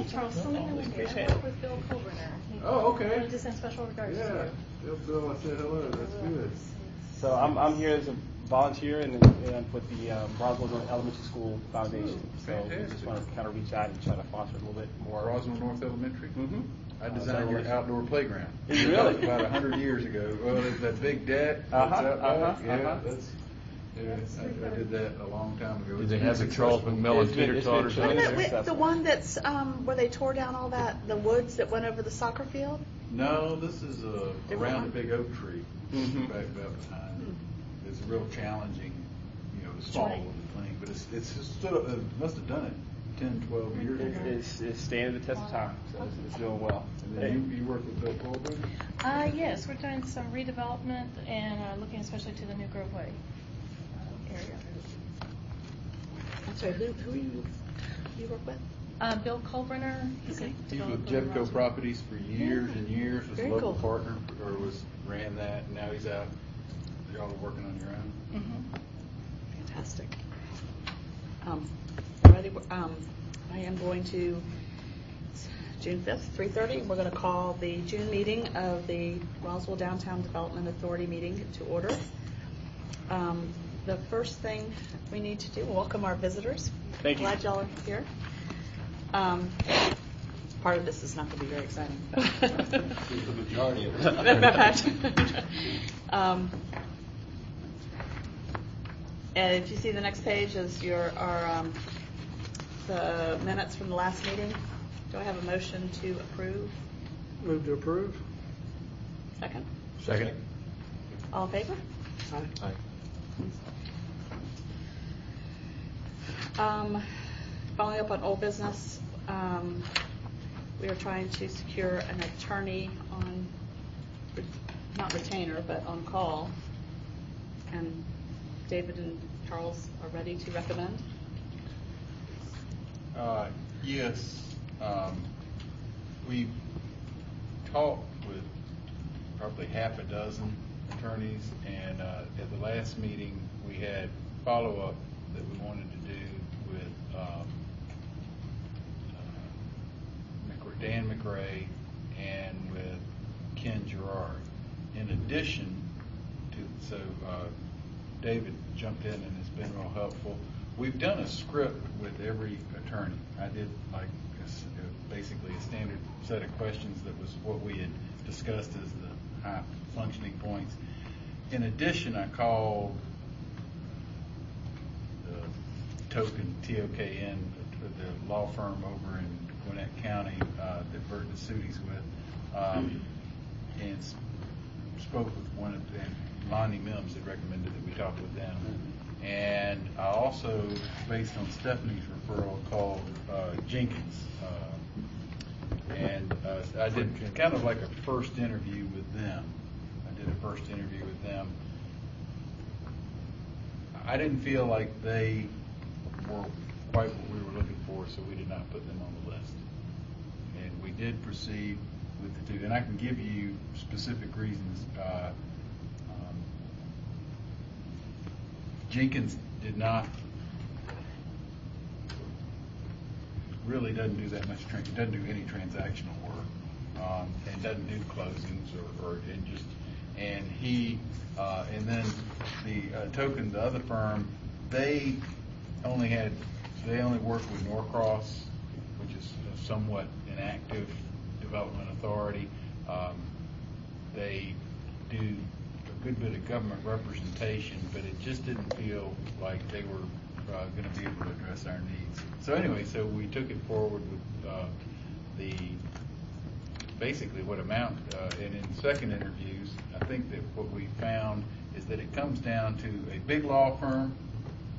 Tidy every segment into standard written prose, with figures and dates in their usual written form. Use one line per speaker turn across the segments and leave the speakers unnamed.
Charles, I
Appreciate
work
it.
with Bill Colburner.
Oh, okay.
I just send special regards to you.
Bill, I said hello. That's good.
So I'm here as a volunteer and with the Roswell Elementary School Foundation. So we
fantastic.
just want to kind of reach out and try to foster a little bit more.
Roswell North Elementary.
Mm-hmm.
I designed your outdoor playground.
Really?
About 100 years ago. Well, that big deck.
Uh-huh,
that's out back.
uh-huh,
Yeah,
uh-huh.
that's. Yeah, I did that a long time ago.
Do they have the Charles McMillan teeter totter?
It's
Wait a
been
minute,
successful.
the one that's where they tore down all the woods that went over the soccer field?
No, this is around a
one?
big oak tree.
Mhm.
Back behind. It's a real challenging, small
Right.
little thing, but it's stood up. It must have done it 10, 12 years ago.
It's standing the test of time, so it's doing well.
And then you work with Bill Colburn?
Yes, we're doing some redevelopment and looking especially to the New Grove Way area.
I'm sorry, who you work with?
Bill Colburner, he's a
Okay.
He's with
developer in
Jeffco
Roswell.
Properties for years and years. Was
Very
a local
cool.
partner, or ran that, and now he's out. Y'all are working on your own.
Mhm.
Fantastic. Ready? I am going to, June 5th, 3:30, we're going to call the June meeting of the Roswell Downtown Development Authority meeting to order. The first thing we need to do, welcome our visitors.
Thank you.
Glad y'all are here. Part of this is not going to be very exciting.
The majority of it.
And if you see the next page is the minutes from the last meeting. Do I have a motion to approve?
Move to approve.
Second.
Second.
All in favor?
Aye.
Following up on old business, we are trying to secure an attorney on, not retainer, but on call. And David and Charles are ready to recommend.
Yes, we've talked with probably half a dozen attorneys, and at the last meeting, we had follow-up that we wanted to do with Dan McRae and with Ken Gerard. In addition to, David jumped in and has been real helpful. We've done a script with every attorney. I did basically a standard set of questions that was what we had discussed as the high functioning points. In addition, I called the Token, TOKN, the law firm over in Gwinnett County that Bert DeSutis with, and spoke with one of them. Lonnie Mims had recommended that we talk with them. And I also, based on Stephanie's referral, called Jenkins. I did kind of like a first interview with them. I didn't feel like they were quite what we were looking for, so we did not put them on the list. And we did proceed with the two. And I can give you specific reasons. Jenkins really doesn't do that much, doesn't do any transactional work, and doesn't do closings and then the Token, the other firm, they only work with Norcross, which is a somewhat inactive development authority. They do a good bit of government representation, but it just didn't feel like they were going to be able to address our needs. So anyway, we took it forward with basically what amount, and in second interviews, I think that what we found is that it comes down to a big law firm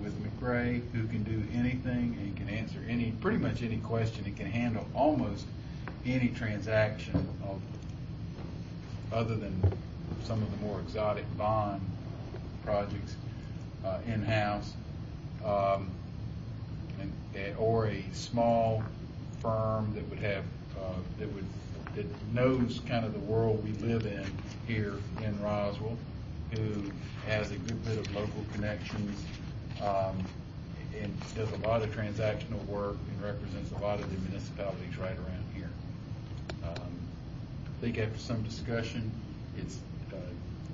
with McRae who can do anything and can answer pretty much any question. It can handle almost any transaction other than some of the more exotic bond projects in-house, or a small firm that would have that knows kind of the world we live in here in Roswell, who has a good bit of local connections, and does a lot of transactional work and represents a lot of the municipalities right around here. I think after some discussion, it's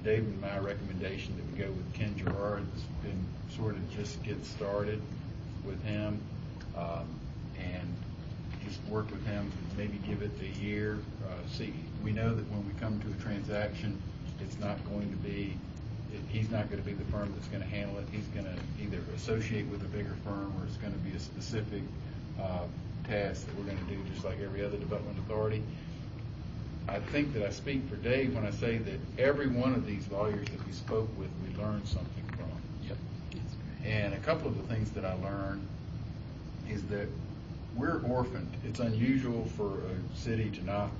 David and my recommendation that we go with Ken Gerard. It's been sort of just get started with him, and just work with him, maybe give it a year. See, we know that when we come to a transaction, it's not going to be, he's not going to be the firm that's going to handle it. He's going to either associate with a bigger firm, or it's going to be a specific task that we're going to do just like every other development authority. I think that I speak for Dave when I say that every one of these lawyers that we spoke with, we learned something from.
Yep.
And a couple of the things that I learned is that we're orphaned. It's unusual for a city to not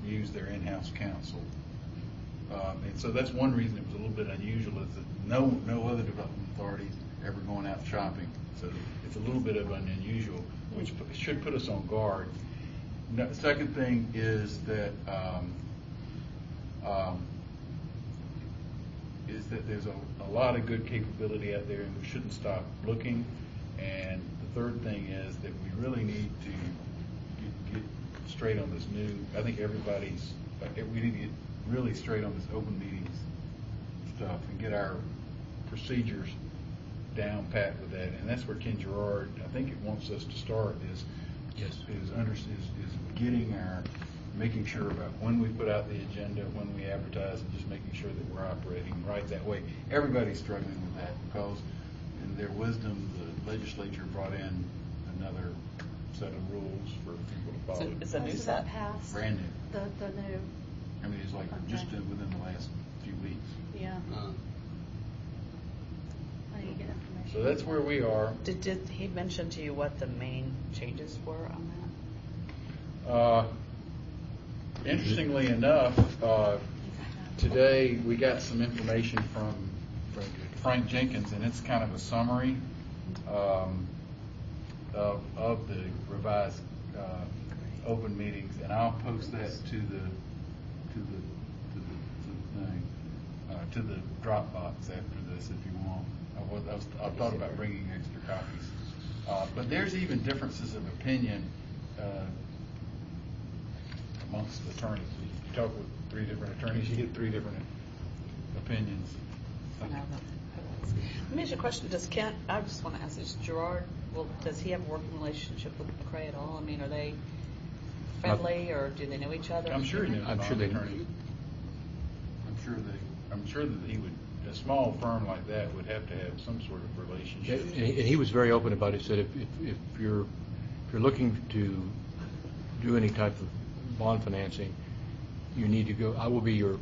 use their in-house counsel. And so that's one reason it was a little bit unusual, is that no other development authorities ever going out shopping. So it's a little bit of an unusual, which should put us on guard. The second thing is that there's a lot of good capability out there, and we shouldn't stop looking. And the third thing is that we really need to get straight on this new. I think we need to get really straight on this open meetings stuff and get our procedures down pat with that. And that's where Ken Gerard, I think it wants us to start, is making sure about when we put out the agenda, when we advertise, and just making sure that we're operating right that way. Everybody's struggling with that because in their wisdom, the legislature brought in another set of rules for people to follow.
So it's a new
Is
set?
that passed?
Brand new.
The new,
I mean, it's like just within the last few weeks.
yeah. I need to get information.
So that's where we are.
Did he mention to you what the main changes were on that?
Interestingly enough, today we got some information from Frank Jenkins, and it's kind of a summary of the revised open meetings, and I'll post that to the Dropbox after this if you want. I thought about bringing extra copies, but there's even differences of opinion amongst attorneys. You talk with 3 different attorneys, you get 3 different opinions.
Let me ask you a question. I just want to ask this, Gerard, does he have a working relationship with McCray at all? I mean, are they friendly, or do they know each other?
I'm sure he knows.
I'm sure they know.
I'm sure that he would. A small firm like that would have to have some sort of relationship.
And he was very open about it. He said if you're looking to do any type of bond financing, you need to go. I will be your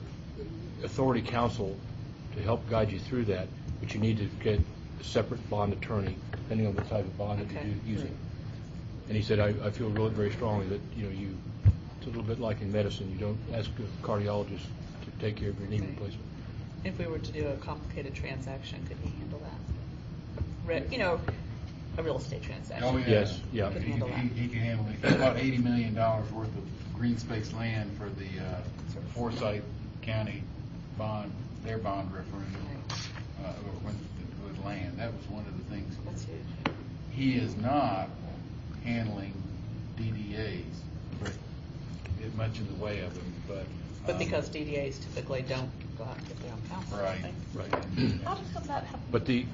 authority counsel to help guide you through that, but you need to get a separate bond attorney depending on the type of bond that you're using. And he said, I feel really very strongly that it's a little bit like in medicine. You don't ask a cardiologist to take care of your knee replacement.
If we were to do a complicated transaction, could he handle that? A real estate transaction.
Oh, yeah.
Yes, yeah.
Could handle that.
He can handle it. He bought $80 million worth of green space land for the Forsyth County their bond referendum with land. That was one of the things.
That's huge.
He is not handling DDAs much in the way of them,
But because DDAs typically don't go out and get their own counsel.
Right.
Right.
How does that happen?
But the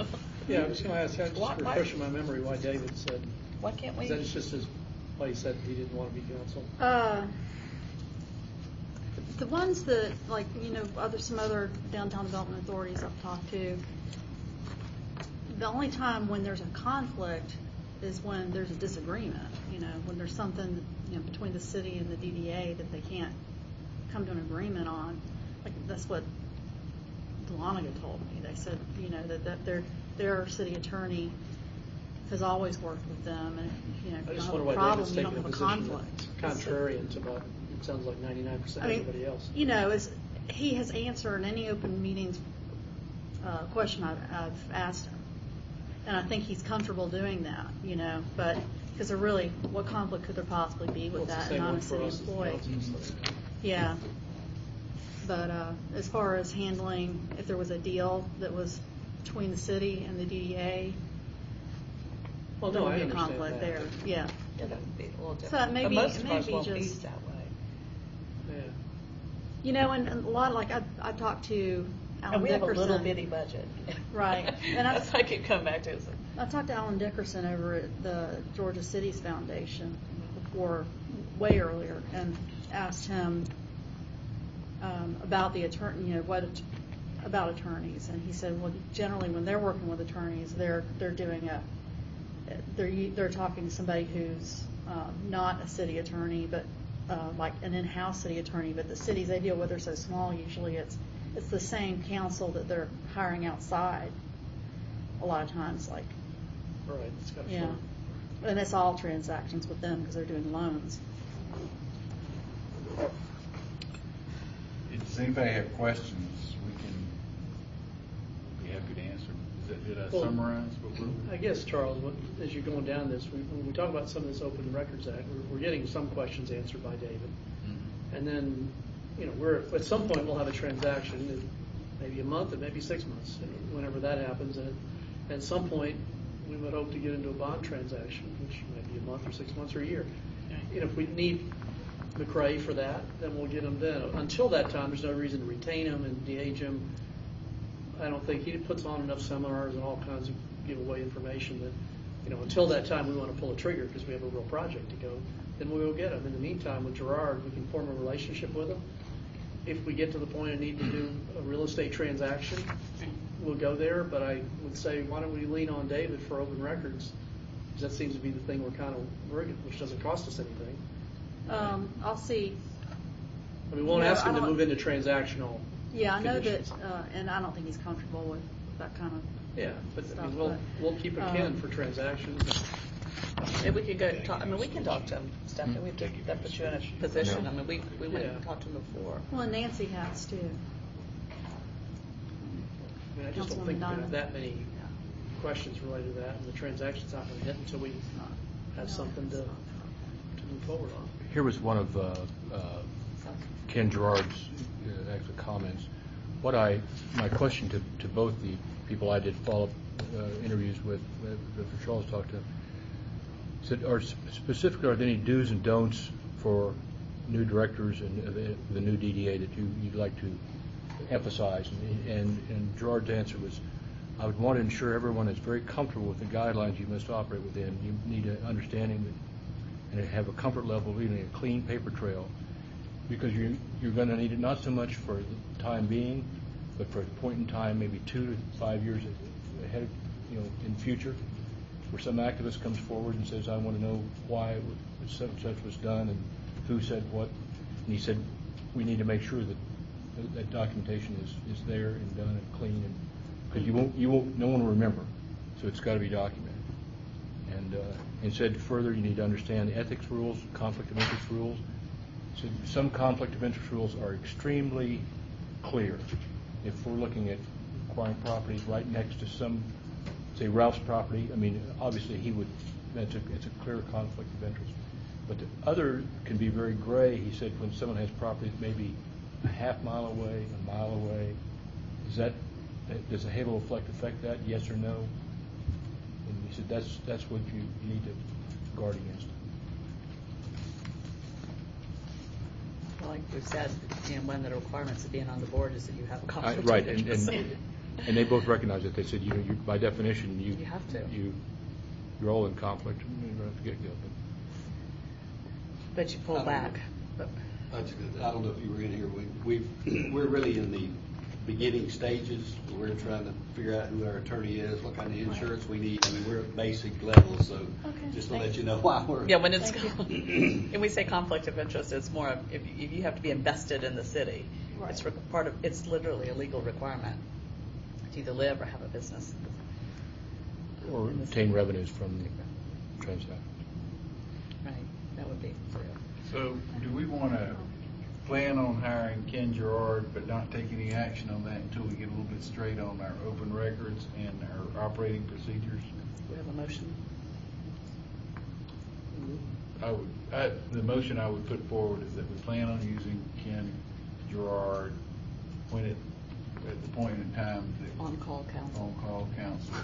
Yeah, I was going to ask, that's
Why-
just refreshing my memory why David said,
Why can't we?
is that just why he said he didn't want to be counsel?
The ones that, like, some other downtown development authorities I've talked to, the only time when there's a conflict is when there's a disagreement, when there's something, between the city and the DDA that they can't come to an agreement on. Like, that's what Dahlonega told me. They said, that their city attorney has always worked with them, and,
I
you
just
don't have
wonder
a
why
problem,
David's
you don't
taking a
have a
position
conflict.
that's contrarian to what it sounds like 99% of everybody else.
He has answered any open meetings question I've asked him, and I think he's comfortable doing that, but because what conflict could there possibly be with
Well, it's
that,
the same
and I'm
one
a
for
city
us as
employee?
council, so.
Yeah, but as far as handling, if there was a deal that was between the city and the DDA,
Well,
there
no,
would
I
be a
understand
conflict
that.
there, yeah.
Yeah, that would be a little different.
So it may
But
be-
most
it
of
may
ours
be
won't be
just-
that way.
Yeah.
You know, and a lot, like, I talked to Alan
And we have a
Dickerson.
little bitty budget.
Right. And I-
That's why I keep coming back to it.
I talked to Alan Dickerson over at the Georgia Cities Foundation before, way earlier, and asked him about the attorney, you know, about attorneys, and he said, well, generally when they're working with attorneys, they're talking to somebody who's not a city attorney, but like an in-house city attorney. But the cities they deal with are so small. Usually, it's the same counsel that they're hiring outside. A lot of times, like.
Right, it's got a
Yeah,
firm.
and it's all transactions with them because they're doing loans.
Does anybody have questions? We can be happy to answer. Did I
Well,
summarize what we're?
I guess, Charles, as you're going down this, when we talk about some of this Open Records Act, we're getting some questions answered by David.
Mhm.
And then, you know, at some point, we'll have a transaction, in maybe a month, it may be 6 months, and whenever that happens. And at some point, we would hope to get into a bond transaction, which may be a month or 6 months or a year. You know, if we need McRae for that, then we'll get him then. Until that time, there's no reason to retain him and de-age him. I don't think he puts on enough seminars and all kinds of giveaway information that, you know, until that time, we want to pull a trigger because we have a real project to go. Then we'll go get him. In the meantime, with Gerard, we can form a relationship with him. If we get to the point of need to do a real estate transaction, we'll go there. But I would say, why don't we lean on David for Open Records? Because that seems to be the thing we're kind of working, which doesn't cost us anything.
I'll see.
I mean, we won't
No,
ask him
I
to
don't-
move into transactional.
Yeah, I know that,
conditions.
and I don't think he's comfortable with that kind of.
Yeah, but I
stuff,
mean,
but,
we'll keep a kin for transactions.
Maybe we could go talk, I mean, we can talk to him, Stephanie, that puts you in a position, I mean, we went and
Yeah.
talked to him before.
Well, and Nancy has too.
I mean, I just don't
Councilwoman
think we have
Donovan.
that many questions related to that, and the transaction's not going to hit until we have something to move forward on.
Here was one of Ken Gerard's actual comments. My question to both the people I did follow-up interviews with, that Charles talked to, said, specifically, are there any do's and don'ts for new directors and the new DDA that you'd like to emphasize? And Gerard's answer was, I would want to ensure everyone is very comfortable with the guidelines you must operate within. You need an understanding that, and have a comfort level of leaving a clean paper trail, because you're going to need it not so much for the time being, but for a point in time, maybe 2 to 5 years ahead, in future, where some activist comes forward and says, I want to know why such and such was done and who said what. And he said, we need to make sure that documentation is there and done and clean, because no one will remember, so it's got to be documented. And said further, you need to understand ethics rules, conflict of interest rules. So some conflict of interest rules are extremely clear. If we're looking at acquiring properties right next to some, say Ralph's property, I mean, obviously it's a clear conflict of interest. But the other can be very gray. He said when someone has property maybe a half mile away, a mile away, does a halo effect affect that? Yes or no? And he said that's what you need to guard against.
Well, like we've said, one of the requirements of being on the board is that you have a conflict
Right,
of interest.
and they both recognize it. They said, you by definition,
You have to.
You're all in conflict right at the get-go.
But you pull back.
That's good. I don't know if you were in here. We're really in the beginning stages. We're trying to figure out who our attorney is, what kind of insurance we need. I mean, we're at basic level, so just to let you know why we're.
Yeah, when it's, and we say conflict of interest, it's more of if you have to be invested in the city.
Right.
It's literally a legal requirement to either live or have a business.
Or obtain revenues from transactions.
Right, that would be.
So do we want to plan on hiring Ken Gerard, but not take any action on that until we get a little bit straight on our open records and our operating procedures?
We have a motion.
The motion I would put forward is that we plan on using Ken Gerard at the point in time that
On-call counsel.
on-call counsel,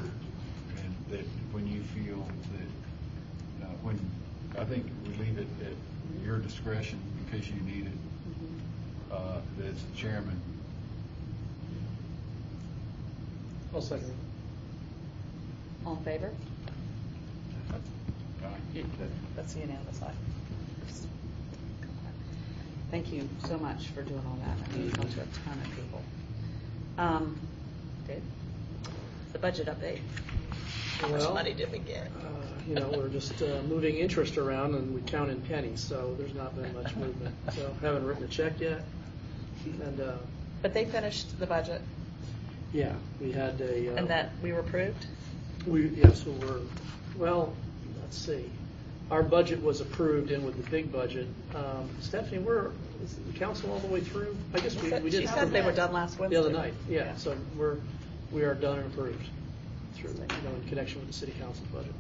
and that when you feel that, I think we leave it at your discretion in case you need it, that as the chairman.
I'll second it.
All in favor?
Aye.
That's unanimous. Aye. Thank you so much for doing all that. I mean, it's gone to a ton of people. Dave, the budget update. How much
Well,
money did we get?
We're just moving interest around and we count in pennies, so there's not been much movement. So haven't written a check yet. And,
But they finished the budget,
yeah, we had a.
and that we were approved?
Yes, let's see. Our budget was approved in with the big budget. Stephanie, is the council all the way through? I guess we did.
She said they were done last Wednesday.
The other night, yeah. So we are done and approved through, in connection with the city council budget.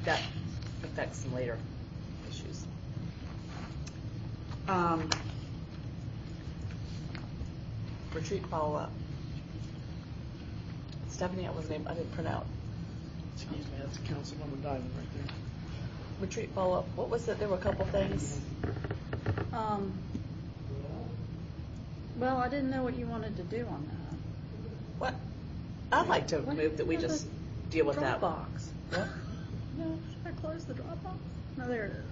That affects some later issues. Retreat follow-up. Stephanie, I didn't print out.
Excuse me, that's Councilwoman Diamond right there.
Retreat follow-up, what was it? There were a couple things.
Well, I didn't know what you wanted to do on that.
What? I'd like to move that we
Yeah,
just
the
deal with that.
Dropbox.
What?
No, should I close the Dropbox? No, there it is.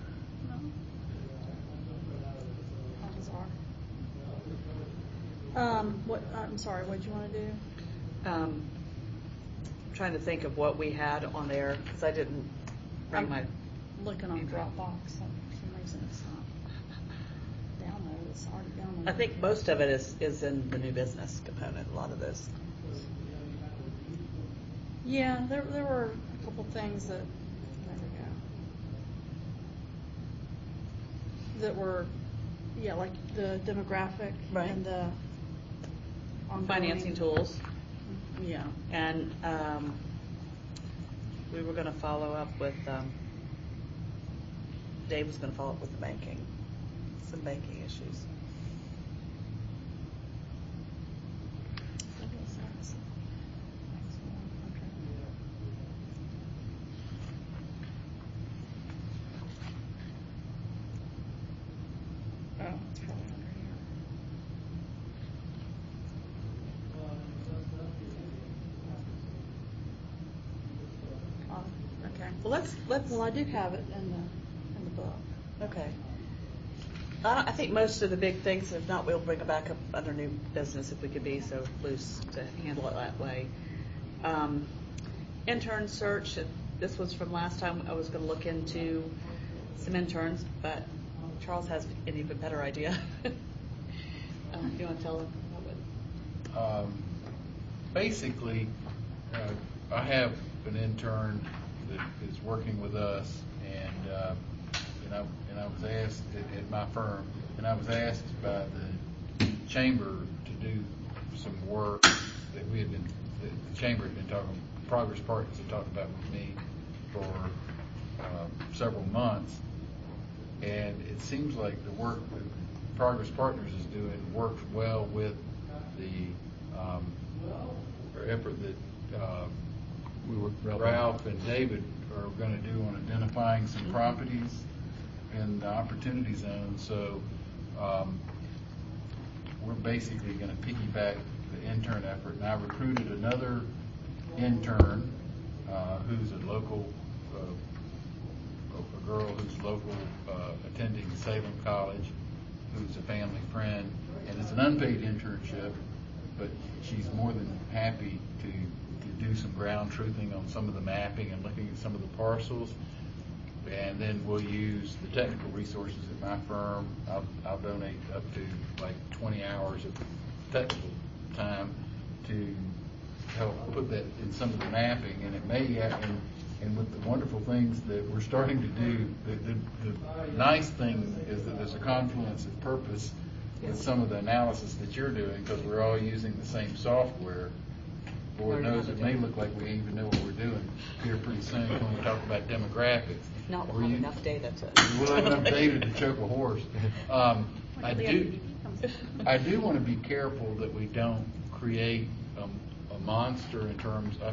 No. How bizarre. I'm sorry, what'd you want to do?
I'm trying to think of what we had on there, because I didn't bring my,
Looking on Dropbox, for some reason it's not downloaded, it's already downloaded.
I think most of it is in the new business component, a lot of this.
Yeah, there were a couple things that, there we go. That were, like the demographic
Right.
and the ongoing.
Financing tools.
Yeah.
And we were going to follow up with, Dave was going to follow up with the banking, some banking issues.
What is that? Okay. Oh, it's probably under here. Oh, okay.
Well, let's.
Well, I do have it in the book.
Okay. I think most of the big things, if not, we'll bring it back up under new business if we could be so loose to handle it that way. Intern search, this was from last time. I was going to look into some interns, but Charles has an even better idea. You want to tell him about what?
Basically, I have an intern that is working with us, and I was asked at my firm, and I was asked by the chamber to do some work that the chamber had been talking, Progress Partners had talked about with me for several months, and it seems like the work that Progress Partners is doing works well with the effort that Ralph and David are going to do on identifying some properties in the opportunity zone. So we're basically going to piggyback the intern effort. And I recruited another intern who's a local, a girl who's local, attending Salem College, who's a family friend. And it's an unpaid internship, but she's more than happy to do some ground truthing on some of the mapping and looking at some of the parcels. And then we'll use the technical resources at my firm. I'll donate up to like 20 hours of technical time to help put that in some of the mapping. And it may happen, and with the wonderful things that we're starting to do, the nice thing is that there's a confluence of purpose with some of the analysis that you're doing, because we're all using the same software. Lord knows it may look like we even know what we're doing here pretty soon when we talk about demographics.
Not we'll have enough data to.
We'll have enough data to choke a horse. I do want to be careful that we don't create a monster in terms, I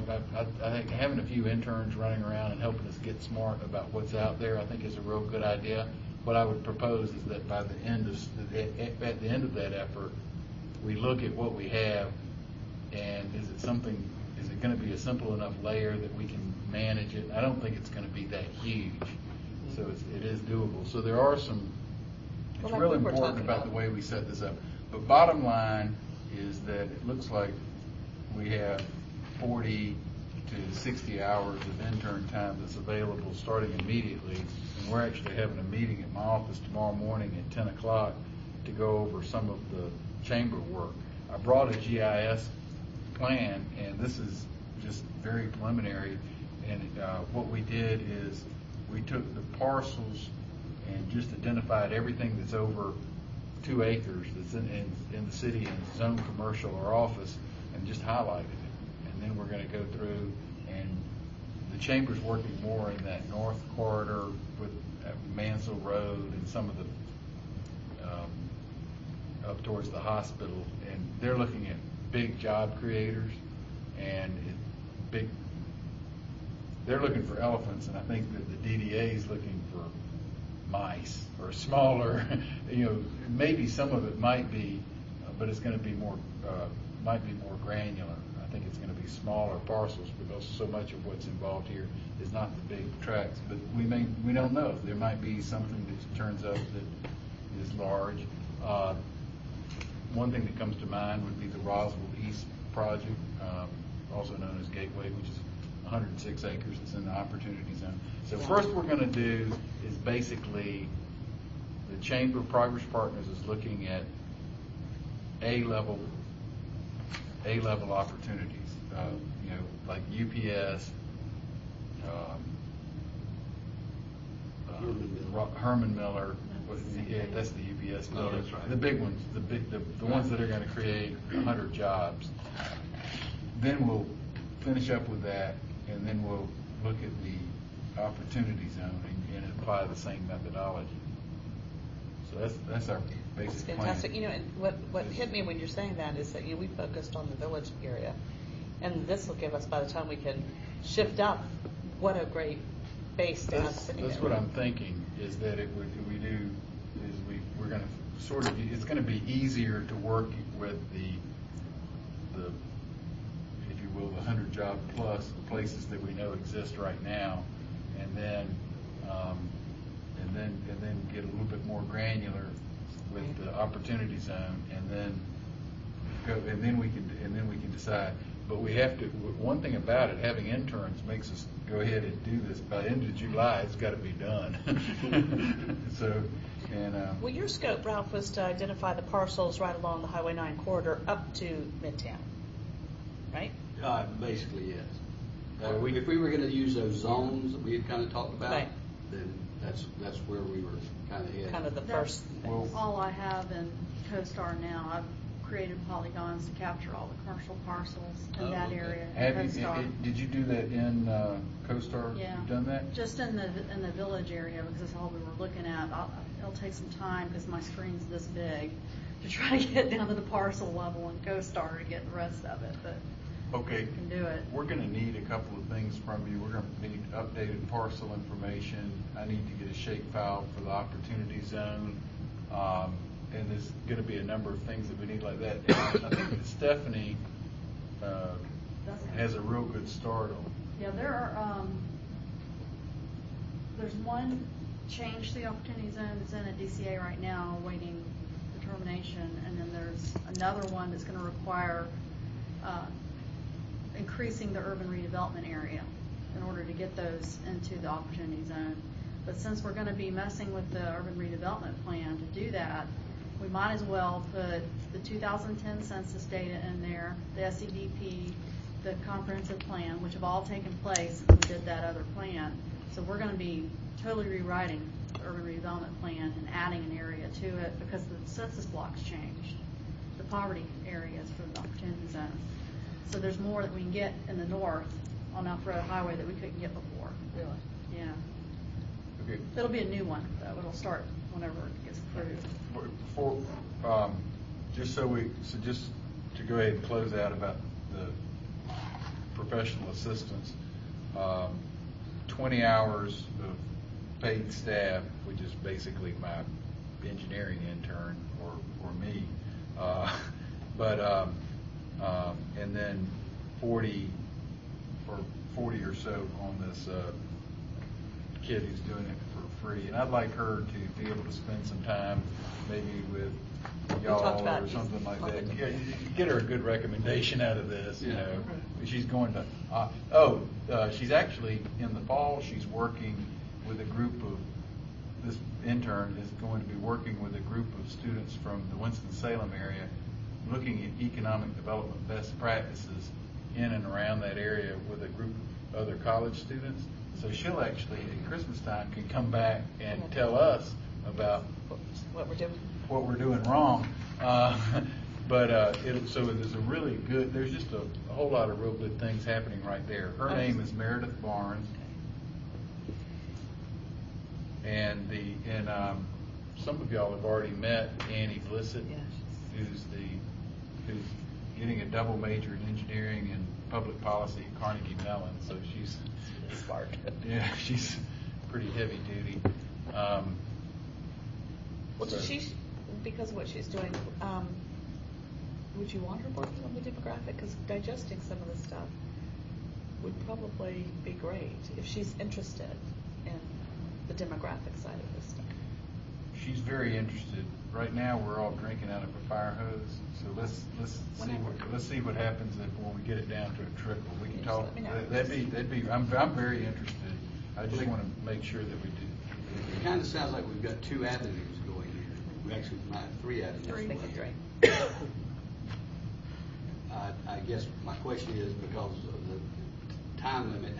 think having a few interns running around and helping us get smart about what's out there, I think is a real good idea. What I would propose is that by the end of, at the end of that effort, we look at what we have, and is it going to be a simple enough layer that we can manage it? I don't think it's going to be that huge, so it is doable. So there are some, it's
Well, like
really
we were
important
talking
about
about.
the way we set this up. But bottom line is that it looks like we have 40 to 60 hours of intern time that's available starting immediately. And we're actually having a meeting at my office tomorrow morning at 10 o'clock to go over some of the chamber work. I brought a GIS plan, and this is just very preliminary. And what we did is we took the parcels and just identified everything that's over 2 acres that's in the city in zone commercial or office, and just highlighted it. And then we're going to go through, and the chamber's working more in that north corridor with Mansell Road and some of the up towards the hospital, and they're looking at big job creators and they're looking for elephants, and I think that the DDA is looking for mice or smaller. Maybe some of it might be, but it's going to be more, might be more granular. I think it's going to be smaller parcels because so much of what's involved here is not the big tracts. But we don't know. There might be something that turns up that is large. One thing that comes to mind would be the Roswell East project, also known as Gateway, which is 106 acres. It's in the Opportunity Zone. So first we're going to do is basically the Chamber of Progress Partners is looking at A-level opportunities, like UPS, Herman Miller. That's the UPS building.
That's right.
The big ones, the ones that are going to create 100 jobs. Then we'll finish up with that, and then we'll look at the Opportunity Zone and apply the same methodology. So that's our
That's
basic plan.
fantastic. And what hit me when you're saying that is that we focused on the village area, and this will give us, by the time we can shift up, what a great base to have sitting there.
That's what I'm thinking, is that we're going to sort of, it's going to be easier to work with the if you will, the 100 job plus places that we know exist right now, and then get a little bit more granular with the Opportunity Zone, and then we can decide. But we have to. One thing about it, having interns makes us go ahead and do this. By the end of July, it's got to be done.
Well, your scope, Ralph, was to identify the parcels right along the Highway 9 corridor up to Midtown, right?
Basically, yes.
Well,
If we were going to use those zones that we had kind of talked about,
Right.
then that's where we were kind of headed.
Kind of the
That's
first.
all I have in CoStar now. I've created polygons to capture all the commercial parcels in that
okay.
area in
Have
CoStar.
did you do that in CoStar?
Yeah.
You've done that?
Just in the village area, because that's all we were looking at. It'll take some time because my screen's this big to try to get down to the parcel level in CoStar to get the rest of it, but
Okay.
we can do it.
We're going to need a couple of things from you. We're going to need updated parcel information. I need to get a shape file for the Opportunity Zone. And there's going to be a number of things that we need like that. And I think that Stephanie has a real good start on.
Yeah, there's one change to the Opportunity Zone that's in a DCA right now, awaiting determination, and then there's another one that's going to require increasing the urban redevelopment area in order to get those into the Opportunity Zone. But since we're going to be messing with the urban redevelopment plan to do that, we might as well put the 2010 census data in there, the SEDP, the comprehensive plan, which have all taken place since we did that other plan. So we're going to be totally rewriting the urban redevelopment plan and adding an area to it because the census blocks changed, the poverty areas for the Opportunity Zone. So there's more that we can get in the north on Off-Road Highway that we couldn't get before.
Really?
Yeah.
Okay.
It'll be a new one, though. It'll start whenever it gets approved.
Just to go ahead and close out about the professional assistants, 20 hours of paid staff, which is basically my engineering intern or me, and then 40 or so on this kid who's doing it for free. And I'd like her to be able to spend some time maybe with y'all
talked about
or something like that.
helping.
Yeah, you get her a good recommendation out of this, you
Yeah.
know. She's going to, she's actually, in the fall, she's working with a group of, this intern is going to be working with a group of students from the Winston-Salem area, looking at economic development best practices in and around that area with a group of other college students. So she'll actually, at Christmas time, can come back and tell us about
What we're doing.
what we're doing wrong. So there's a really good, there's just a whole lot of real good things happening right there. Her name is Meredith Barnes. And some of y'all have already met Annie Blissett,
Yeah,
who's getting a double major in engineering and public policy at Carnegie Mellon. So she's
Smart.
yeah, she's pretty heavy duty.
Well,
So-
because of what she's doing, would you want her working on the demographic? Because digesting some of this stuff would probably be great if she's interested in the demographic side of this stuff.
She's very interested. Right now, we're all drinking out of a fire hose. So let's see what happens when we get it down to a trickle. We can
Just
talk.
let me know.
That'd be. I'm very interested. I just want to make sure that we do.
It kind of sounds like we've got two avenues going here. We actually might have three avenues.
I was thinking three.
I guess my question is, because of the time limit,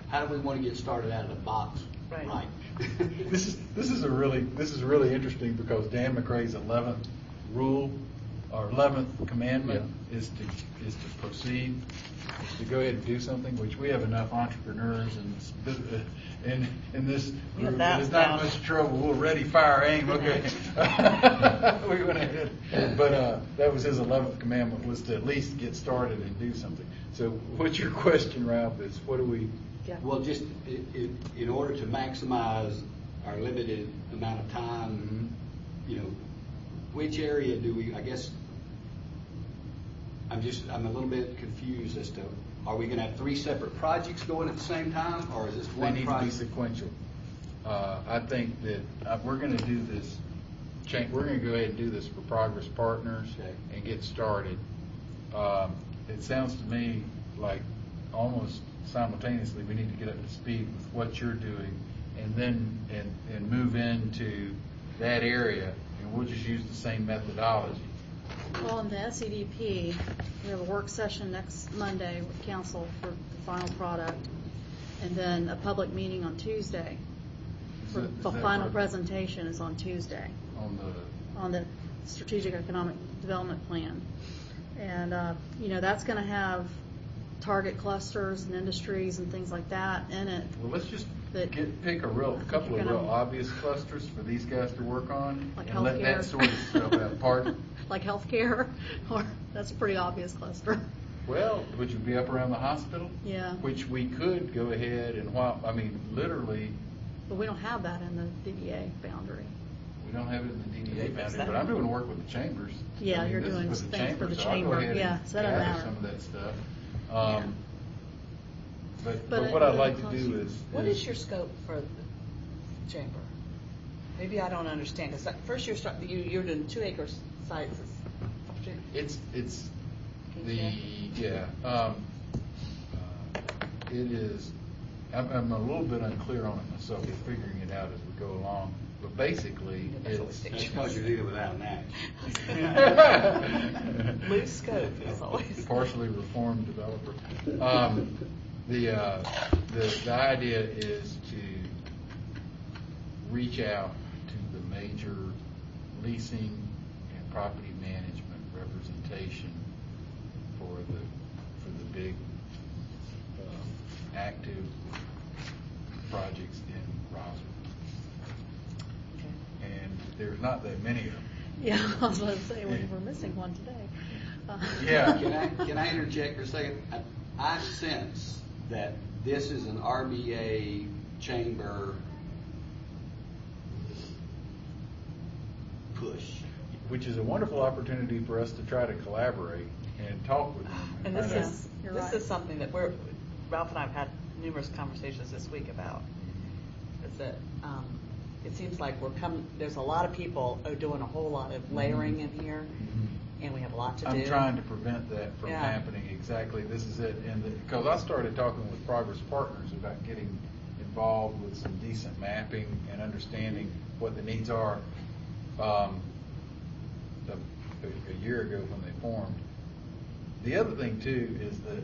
how do we want to get started out of the box
Right.
This is really interesting because Dan McRae's 11th rule or 11th commandment is to proceed, to go ahead and do something, which we have enough entrepreneurs and in this
Yeah,
group.
that's
There's not
down.
much trouble. We'll ready, fire, aim. Okay. We went ahead, but that was his 11th commandment, was to at least get started and do something. So, what's your question, Ralph? Is what do we?
Yeah.
Well, just in order to maximize our limited amount of time, which area do we, I guess, I'm a little bit confused as to, are we going to have three separate projects going at the same time, or is this
They
one
need to be
project?
sequential. I think that we're going to do this. We're going to go ahead and do this for Progress Partners
Okay.
and get started. It sounds to me like almost simultaneously we need to get up to speed with what you're doing, and then and move into that area, and we'll just use the same methodology.
Well, in the SEDP, we have a work session next Monday with council for the final product, and then a public meeting on Tuesday. For
Is
the
that
final
right?
presentation is on Tuesday on the Strategic Economic Development Plan. And, that's going to have target clusters and industries and things like that in it.
Well, let's just
But
pick a couple
you're
of
gonna-
real obvious clusters for these guys to work on,
Like
and let that
healthcare.
sort of stuff out. Pardon?
Like healthcare, or that's a pretty obvious cluster.
Well, which would be up around the hospital?
Yeah.
Which we could go ahead and literally,
But we don't have that in the DDA boundary.
we don't have it in the DDA boundary, but I'm doing work with the chambers.
Yeah,
I mean,
you're
this is
doing
with the
things for the
chambers, so I'll go
chamber.
ahead
Yeah,
and
so that doesn't
gather
matter.
some of that stuff.
Yeah.
But
But
what
it-
I'd like to
it'll
do
cost-
is.
What is your scope for the chamber? Maybe I don't understand, because first you're doing 2 acre sites.
It's
Can
the,
you
yeah, it is, I'm a little bit unclear on it myself, we're figuring it out as we go along, but basically,
That's always
it's.
the
That's because you're dealing without an act.
Loose scope is always.
Partially reformed developer. The idea is to reach out to the major leasing and property management representation for the big active projects in Roswell. And there's not that many of them.
Yeah, I was about to say, we're missing one today.
Yeah.
Can I interject for a second? I sense that this is an RBA chamber push.
Which is a wonderful opportunity for us to try to collaborate and talk with them.
And this
find out-
is,
You're
this
right.
is something that Ralph and I have had numerous conversations this week about, is that, it seems like there's a lot of people doing a whole lot of layering in here, and we have a lot to do.
I'm trying to prevent that from
Yeah.
happening, exactly, this is it, and because I started talking with Progress Partners about getting involved with some decent mapping and understanding what the needs are, a year ago when they formed. The other thing too is that,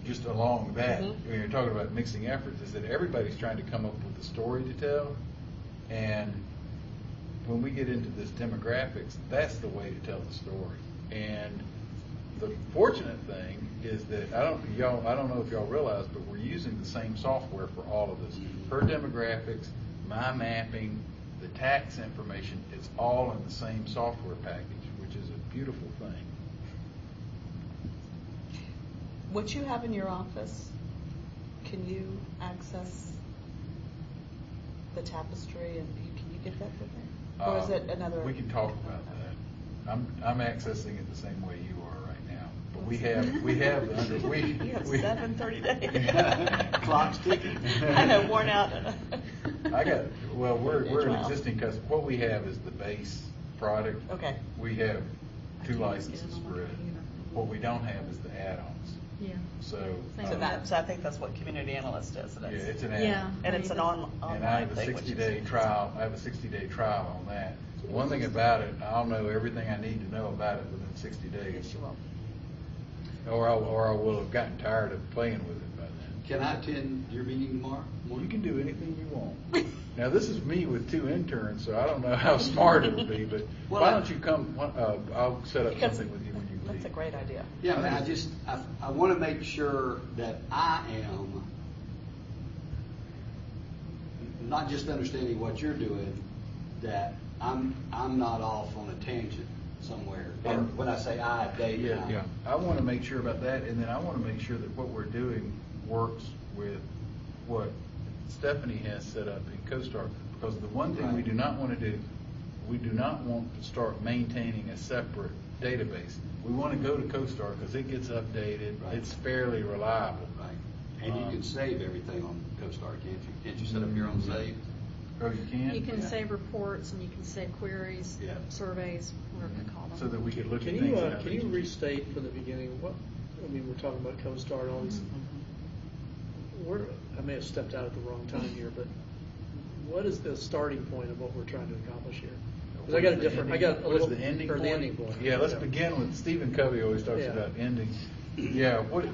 just along that, when you're talking about mixing efforts, is that everybody's trying to come up with a story to tell, and when we get into this demographics, that's the way to tell the story. And the fortunate thing is that I don't know if y'all realize, but we're using the same software for all of this. Her demographics, my mapping, the tax information, it's all in the same software package, which is a beautiful thing.
What you have in your office, can you access the tapestry, and can you get that for me? Or is it another?
We can talk about that. I'm accessing it the same way you are right now, but we have
You have 7:30 days.
Clock's ticking.
I know, worn out.
we're an existing customer. What we have is the base product.
Okay.
We have 2 licenses for it. What we don't have is the add-ons.
Yeah.
So.
So I think that's what community analyst is.
Yeah, it's an add-on.
Yeah.
And it's an online
And I have a
thing, which is-
60-day trial. I have a 60-day trial on that. One thing about it, I'll know everything I need to know about it within 60 days.
Yes, you will.
Or I will have gotten tired of playing with it by then.
Can I attend your meeting tomorrow?
You can do anything you want. Now, this is me with 2 interns, so I don't know how smart it'll be, but
Well,
why don't you come, I'll set up
Because
something with you when you leave.
That's a great idea.
Yeah, I mean, I want to make sure that I am not just understanding what you're doing, that I'm not off on a tangent somewhere. Or when I say I, Dave. and I.
Yeah, I want to make sure about that, and then I want to make sure that what we're doing works with what Stephanie has set up in CoStar. Because the one thing we do not want to do, we do not want to start maintaining a separate database. We want to go to CoStar because it gets updated,
Right.
it's fairly reliable.
Right. And you can save everything on CoStar, can't you? Can't you set up your own save?
Oh, you can?
You can
Yeah.
save reports and you can save queries,
Yeah.
surveys, whatever you call them.
So that we could look at
Can
things.
you,
in our
can you
region.
restate from the beginning, we're talking about CoStar and all these, I may have stepped out at the wrong time here, but what is the starting point of what we're trying to accomplish here? Because I got a different, I got a
What
little.
is the ending
or
point?
the ending point.
Yeah, let's begin with, Stephen Covey always talks
Yeah.
about ending. Yeah, what,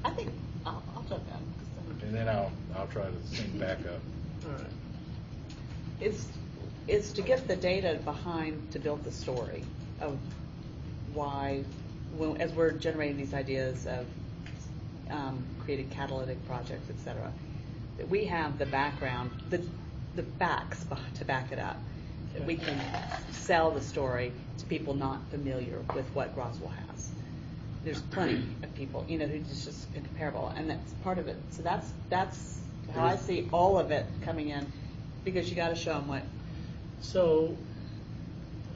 I think, I'll jump in.
and then I'll try to sync back up.
All right.
It's to get the data behind to build the story of why, as we're generating these ideas of creating catalytic projects, et cetera, that we have the background, the facts to back it up. That we can sell the story to people not familiar with what Roswell has. There's plenty of people, who just incomparable, and that's part of it. So that's how I see all of it coming in, because you got to show them what.
So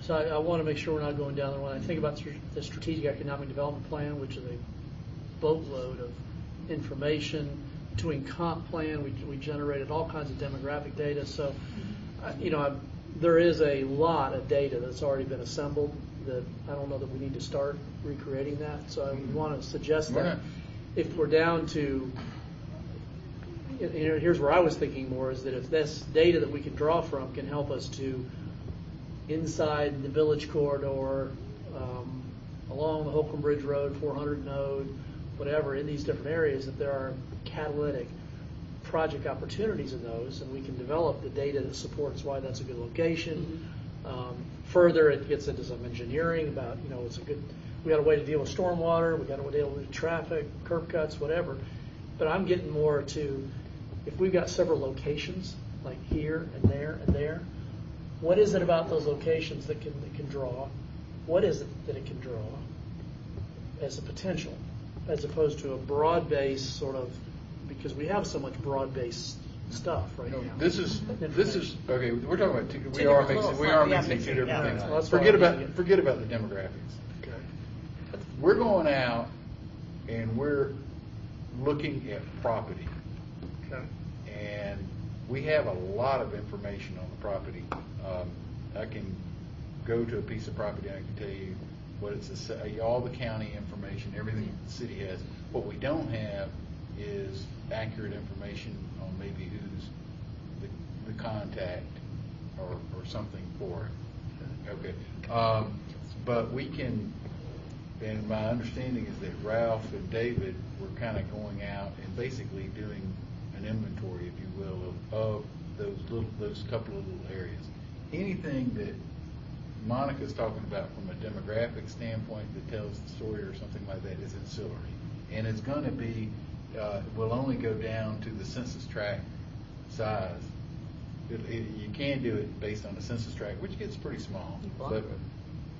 I want to make sure we're not going down there. When I think about the Strategic Economic Development Plan, which is a boatload of information, between comp plan, we generated all kinds of demographic data. So, there is a lot of data that's already been assembled that I don't know that we need to start recreating that. So I would want to suggest that if we're down to, here's where I was thinking more, is that if this data that we can draw from can help us to inside the Village Corridor, along the Holcomb Bridge Road, 400 node, whatever, in these different areas, that there are catalytic project opportunities in those, and we can develop the data that supports why that's a good location. Further, it gets into some engineering about, we got a way to deal with stormwater, we got a way to deal with traffic, curb cuts, whatever. But I'm getting more to, if we've got several locations, like here and there, what is it about those locations that can draw? What is it that it can draw? as a potential, as opposed to a broad-based sort of, because we have so much broad-based stuff right now.
This is, okay, we're talking about, we
Two
are
different
mixing,
little
we are
slides. Yeah,
mixing two different
yeah.
things.
Well, that's what I'm getting at.
Forget about the demographics.
Okay.
We're going out and we're looking at property.
Okay.
And we have a lot of information on the property. I can go to a piece of property and I can tell you what it's, all the county information, everything the city has. What we don't have is accurate information on maybe who's the contact or something for it. Okay. But we can, and my understanding is that Ralph and David were kind of going out and basically doing an inventory, if you will, of those couple of little areas. Anything that Monica's talking about from a demographic standpoint that tells the story or something like that is ancillary. And it's going to be, will only go down to the census tract size. You can do it based on the census tract, which gets pretty small. But,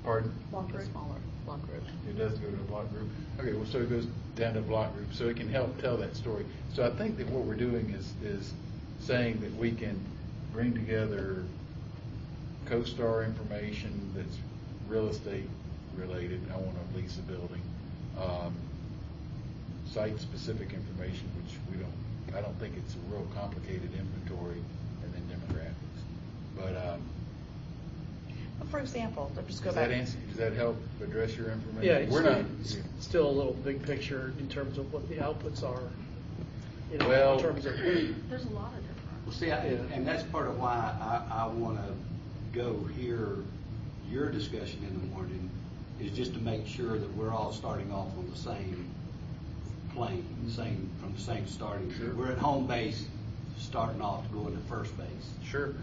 pardon?
Block group. Smaller block group.
It does go to a block group. Okay, well, so it goes down to a block group, so it can help tell that story. So I think that what we're doing is saying that we can bring together CoStar information that's real estate related. I want to lease a building. Site-specific information, which I don't think it's a real complicated inventory, and then demographics. But
For example, let's just go
does
back.
does that help address your information?
Yeah,
We're not.
still a little big picture in terms of what the outputs are. You know,
Well-
in terms of,
There's a lot of different.
Well, see, and that's part of why I want to go hear your discussion in the morning, is just to make sure that we're all starting off on the same plane, from the same starting.
Sure.
We're at home base, starting off to go into first base.
Sure.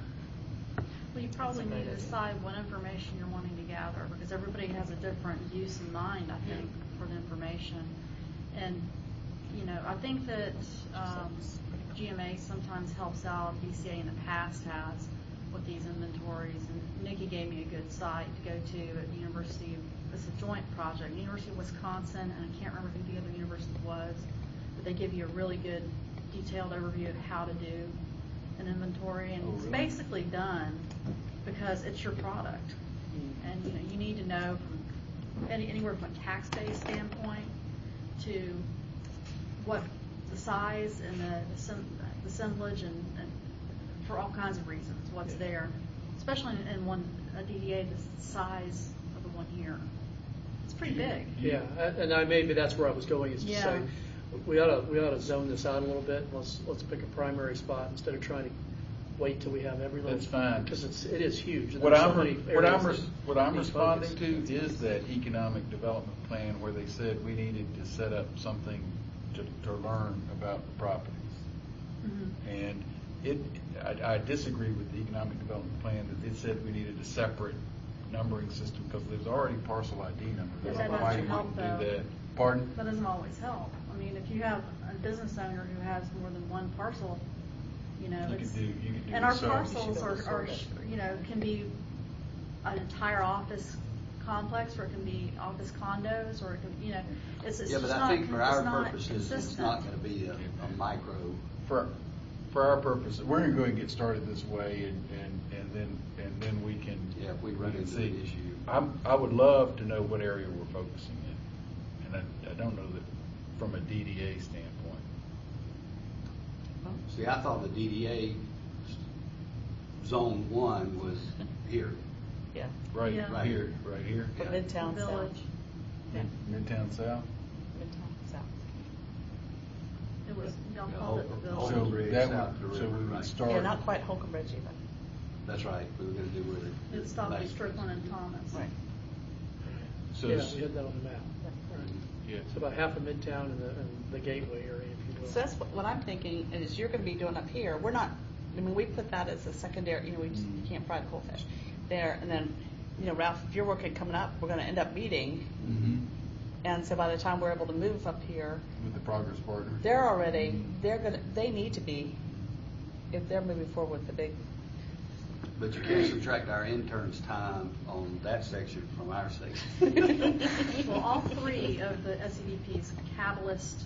Well, you probably need to decide what information you're wanting to gather, because everybody has a different use in mind, I think, for the information. And, I think that GMA sometimes helps out, BCA in the past has, with these inventories. And Nikki gave me a good site to go to at the University of, it's a joint project, University of Wisconsin, and I can't remember who the other university was, but they give you a really good detailed overview of how to do an inventory, and it's basically done because it's your product. And you need to know from anywhere from a tax-based standpoint to what the size and the assemblage and for all kinds of reasons, what's there, especially in a DDA the size of the one here. It's pretty big.
yeah, and maybe that's where I was going, is to
Yeah.
say, we ought to zone this out a little bit. Let's pick a primary spot instead of trying to wait till we have every little.
That's fine.
Because it is huge. and
What
there's so
I'm
many areas that need
responding
focus.
to is that economic development plan where they said we needed to set up something to learn about the properties. And I disagree with the economic development plan that it said we needed a separate numbering system because there's already parcel ID numbers.
But
I
that
don't know why
doesn't
you
help,
wouldn't do
though.
that. Pardon?
That doesn't always help. I mean, if you have a business owner who has more than one parcel,
You
it's,
could do
and our
so.
parcels are can be an entire office complex, or it can be office condos, or it can, it's
Yeah,
just
but I
not,
think for our
it's not
purposes, it's
consistent.
not going to be a micro.
For our purposes, we're going to go and get started this way, and then we can.
Yeah, if we run
can
into
see.
an issue.
I would love to know what area we're focusing in, and I don't know that from a DDA standpoint.
See, I thought the DDA zone 1 was here.
Yeah.
Right
Yeah.
here, right here.
For Midtown South.
Village.
Midtown South.
Midtown South.
It was, y'all
Yeah,
called it the
Holcomb
village.
So
Bridge,
that
south of the
would, so
river,
we would
right.
start.
Yeah, not quite Holcomb Bridge even.
That's right. We were going to do where the.
It stopped at
bank
Strickland
is.
and Thomas.
Right.
So
Yeah,
s-
we had that on the map. Right.
yeah.
It's about half of Midtown and the gateway area, if you will.
So that's what I'm thinking, is you're going to be doing up here. We're not, we put that as a secondary, we just you can't fry the whole fish there. And then, Ralph, if you're working coming up, we're going to end up meeting.
Mhm.
And so by the time we're able to move up here,
With the progress partner.
they're already, they need to be, if they're moving forward with the big
But you can't subtract our interns' time on that section from our section.
Well, all three of the SCDP's Catalyst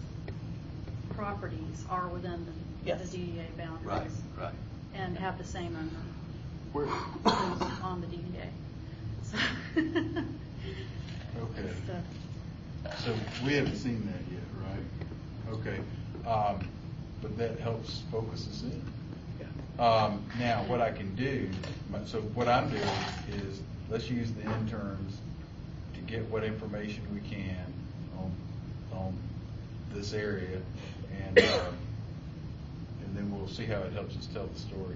properties are within the
Yes.
DDA boundaries.
Right, right.
And have the same owner
Where,
who's on the DDA. So
okay,
Just,
so we haven't seen that yet, right? Okay, but that helps focus us in. Now, what I can do, so what I'm doing is, let's use the interns to get what information we can on this area, and then we'll see how it helps us tell the story.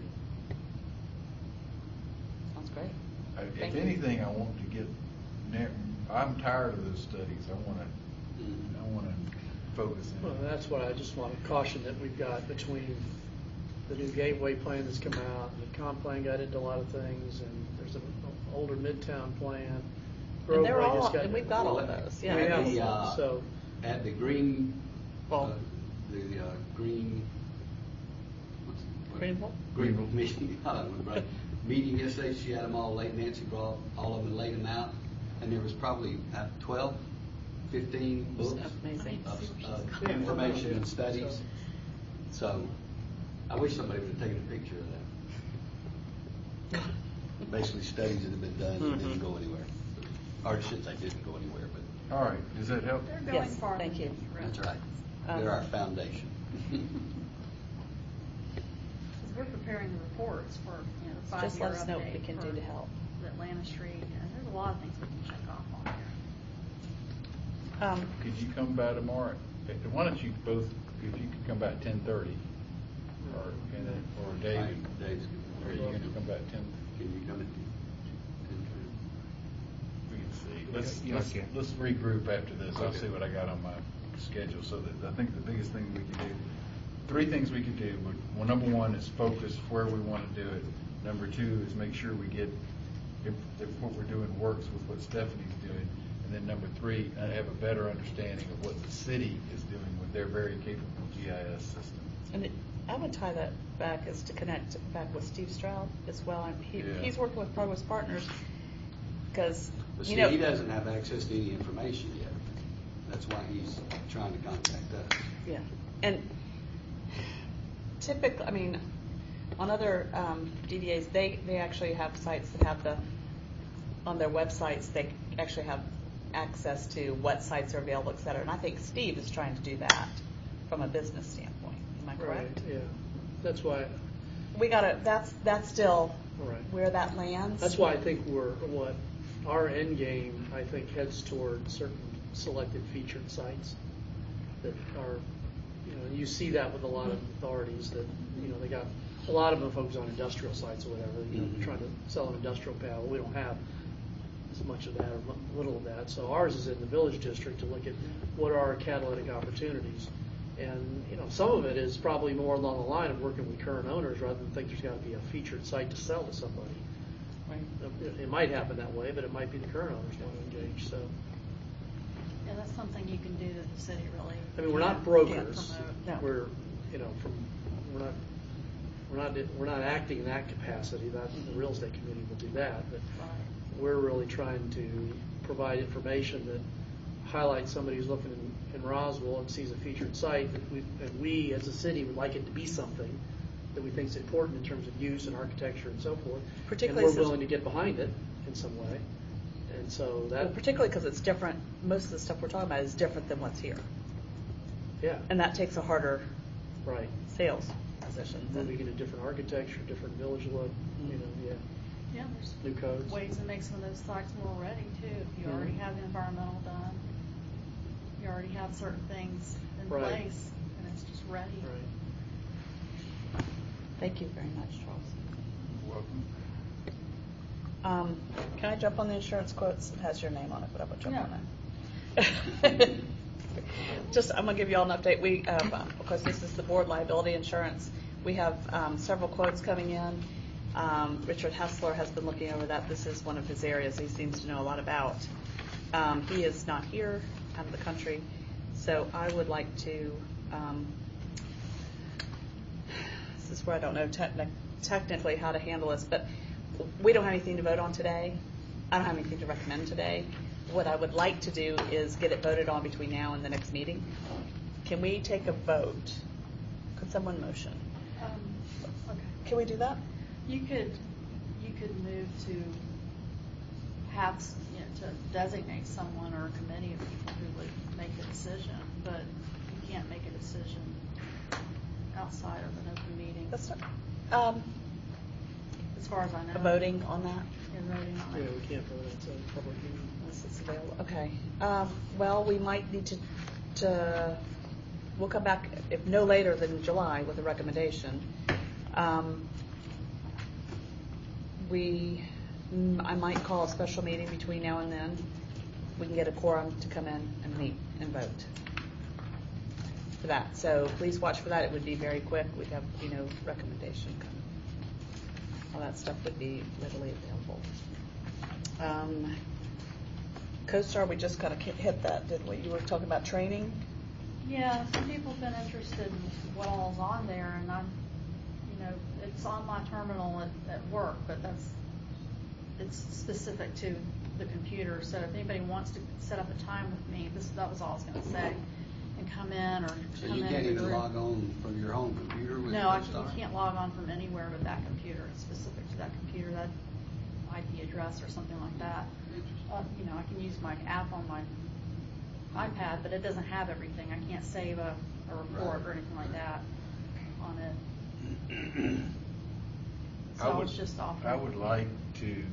Sounds great.
If
Thank you.
anything, I want to get, I'm tired of those studies. I want to focus in.
Well, that's what I just want to caution that we've got between the new gateway plan that's come out, and the comp plan got into a lot of things, and there's an older Midtown plan.
And they're
Groveway
all,
just got-
and we've got all of those,
We
yeah.
have
The,
them, so,
At the green,
Well-
green.
Greenville?
Greenville meeting, meeting yesterday, she had them all laid, Nancy brought all of them and laid them out, and there was probably 12, 15 books
Amazing.
of information and studies. So, I wish somebody would have taken a picture of that. Basically, studies that have been done and didn't go anywhere. Or since they didn't go anywhere, but
All right, does that help?
they're going
Yes,
farther.
thank you.
that's right. They're our foundation.
Because we're preparing the reports for, you know, the 5-year
Just let us know what we
update
can do
for
to help.
the Atlanta Street, and there's a lot of things we can check off on there.
Could you come by tomorrow? Why don't you both, if you could come by at 10:30, or David,
Dave's,
are you going to come by at 10?
can you come in?
We can see. Let's regroup after this. I'll see what I got on my schedule. So that I think the biggest thing we can do, 3 things we could do. Well, number 1 is focus where we want to do it. Number 2 is make sure we get if what we're doing works with what Stephanie's doing. And then number 3, have a better understanding of what the city is doing with their very capable GIS system.
And I would tie that back as to connect back with Steve Stroud as well. And
Yeah.
he's working with Progress Partners because,
But
you
see,
know.
he doesn't have access to any information yet. That's why he's trying to contact us.
Yeah, and typically, I mean, on other DDAs, they actually have sites that have on their websites, they actually have access to what sites are available, et cetera. And I think Steve is trying to do that from a business standpoint. Am I correct?
right, yeah. That's why,
We gotta, that's still
Right.
where that lands.
that's why I think our end game, I think, heads toward certain selected featured sites that are, you know, you see that with a lot of authorities that, you know, they got, a lot of them focus on industrial sites or whatever, you know, trying to sell an industrial pad. Well, we don't have as much of that or little of that. So ours is in the village district to look at what are our catalytic opportunities. And, you know, some of it is probably more along the line of working with current owners rather than think there's got to be a featured site to sell to somebody. It might happen that way, but it might be the current owners want to engage, so.
Yeah, that's something you can do that the city really.
I mean, we're not
can't
brokers.
promote.
No.
We're, you know, we're not acting in that capacity. That the real estate committee will do that, but
Right.
we're really trying to provide information that highlights somebody who's looking in Roswell and sees a featured site that we as a city would like it to be something that we think is important in terms of use and architecture and so forth.
Particularly
and we're
since-
willing to get behind it in some way. And so
Well,
that,
particularly because it's different, most of the stuff we're talking about is different than what's here.
yeah,
And that takes a harder
right.
sales position.
Moving into different architecture, different village look, you know, yeah,
Yeah, there's
new codes.
ways to make some of those sites more ready too. If you already have the environmental done, you already have certain things in
Right.
place, and it's just ready.
Right.
Thank you very much, Charles.
Welcome.
Can I jump on the insurance quotes? It has your name on it, but I will jump
Yeah.
on it. Just, I'm gonna give you all an update. We, because this is the board liability insurance, we have several quotes coming in. Richard Hessler has been looking over that. This is one of his areas he seems to know a lot about. He is not here, out of the country, so I would like to, this is where I don't know technically how to handle this, but we don't have anything to vote on today. I don't have anything to recommend today. What I would like to do is get it voted on between now and the next meeting. Can we take a vote? Could someone motion?
Okay.
Can we do that?
You could move to have, to designate someone or a committee of people who would make a decision, but you can't make a decision outside of an open meeting,
That's not,
as far as I know.
voting on that?
And voting on
Yeah,
it.
we can't vote, it's a public meeting.
Unless it's available. Okay. Well, we might need to, we'll come back, if no later than July, with a recommendation. I might call a special meeting between now and then. We can get a quorum to come in and meet and vote for that. So please watch for that. It would be very quick. We'd have, recommendation come. All that stuff would be readily available. CoStar, we just kind of hit that, didn't we? You were talking about training?
Yeah, some people have been interested in what all's on there, and I'm, it's on my terminal at work, but it's specific to the computer. So if anybody wants to set up a time with me, that was all I was going to say, and come in or
So
come
you
in.
can't
to the
even
room.
log on from your home computer with
No, you
CoStar?
can't log on from anywhere but that computer. It's specific to that computer, that IP address or something like that. I can use my app on my iPad, but it doesn't have everything. I can't save a report or anything like that on it. So I was just offering.
I would like to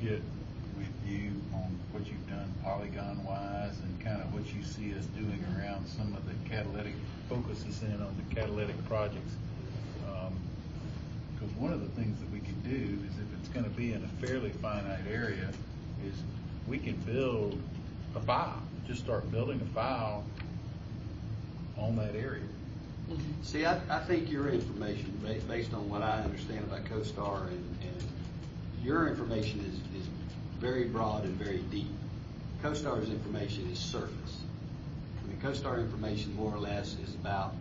get with you on what you've done Polygon-wise and kind of what you see us doing around some of the catalytic, focuses in on the catalytic projects. Because one of the things that we can do is if it's going to be in a fairly finite area, is we can build a file, just start building a file on that area.
See, I think your information, based on what I understand about CoStar, and your information is very broad and very deep. CoStar's information is surface. I mean, CoStar information more or less is about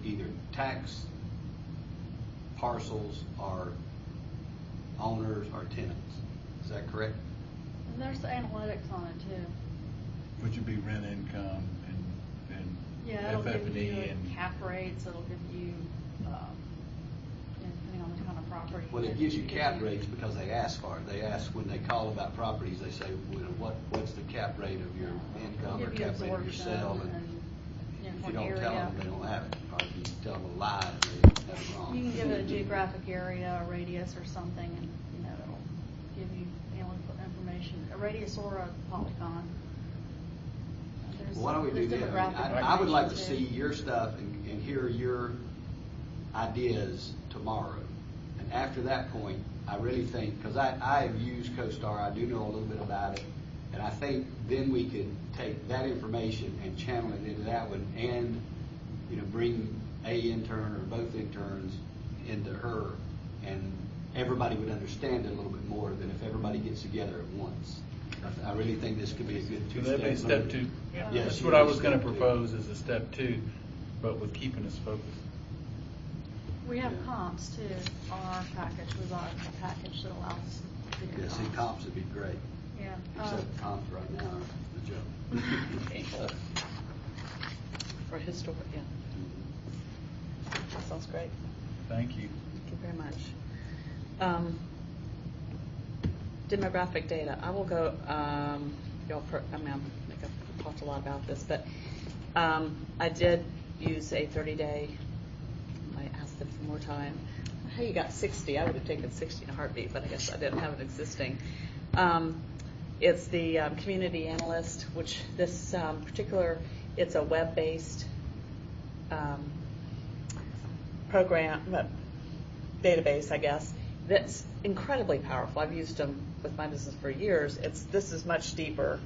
either tax parcels or owners or tenants. Is that correct?
And there's analytics on it too.
Which would be rent income and
Yeah, it'll give
FF&E
you
and
cap rates. It'll give you, depending on the kind of property.
Well, it gives you cap rates because they ask for it. They ask when they call about properties, they say, what's the cap rate of your income or
Give you
cap rate of your
absorption
sale?
And
If you
what
don't tell
area.
them, they don't have it. Or if you tell them a lie, they have it wrong.
You can give it a geographic area, a radius or something, and, it'll give you analytical information, a radius or a polygon.
Well, why don't we do
There's
this?
demographic
I would like to
information,
see
too.
your stuff and hear your ideas tomorrow. And after that point, I really think, because I have used CoStar, I do know a little bit about it, and I think then we could take that information and channel it into that one and, bring a intern or both interns into her, and everybody would understand it a little bit more than if everybody gets together at once. I really think this could be a good
so
two-step.
that'd be step two.
Yes,
That's
you
what I
would
was going to
step two.
propose as a step two, but with keeping us focused.
We have comps too on our package. We bought a package that allows us to do
Yeah, see, comps would be great.
Yeah.
Except comps right now are the joke.
Painful. For historic, yeah. That sounds great.
Thank you.
Thank you very much. Demographic data. I will go, I've talked a lot about this, but I did use a 30-day, I asked them for more time. Hey, you got 60. I would have taken 60 in a heartbeat, but I guess I didn't have it existing. It's the Community Analyst, which this particular, it's a web-based program, database, I guess, that's incredibly powerful. I've used them with my business for years. This is much deeper.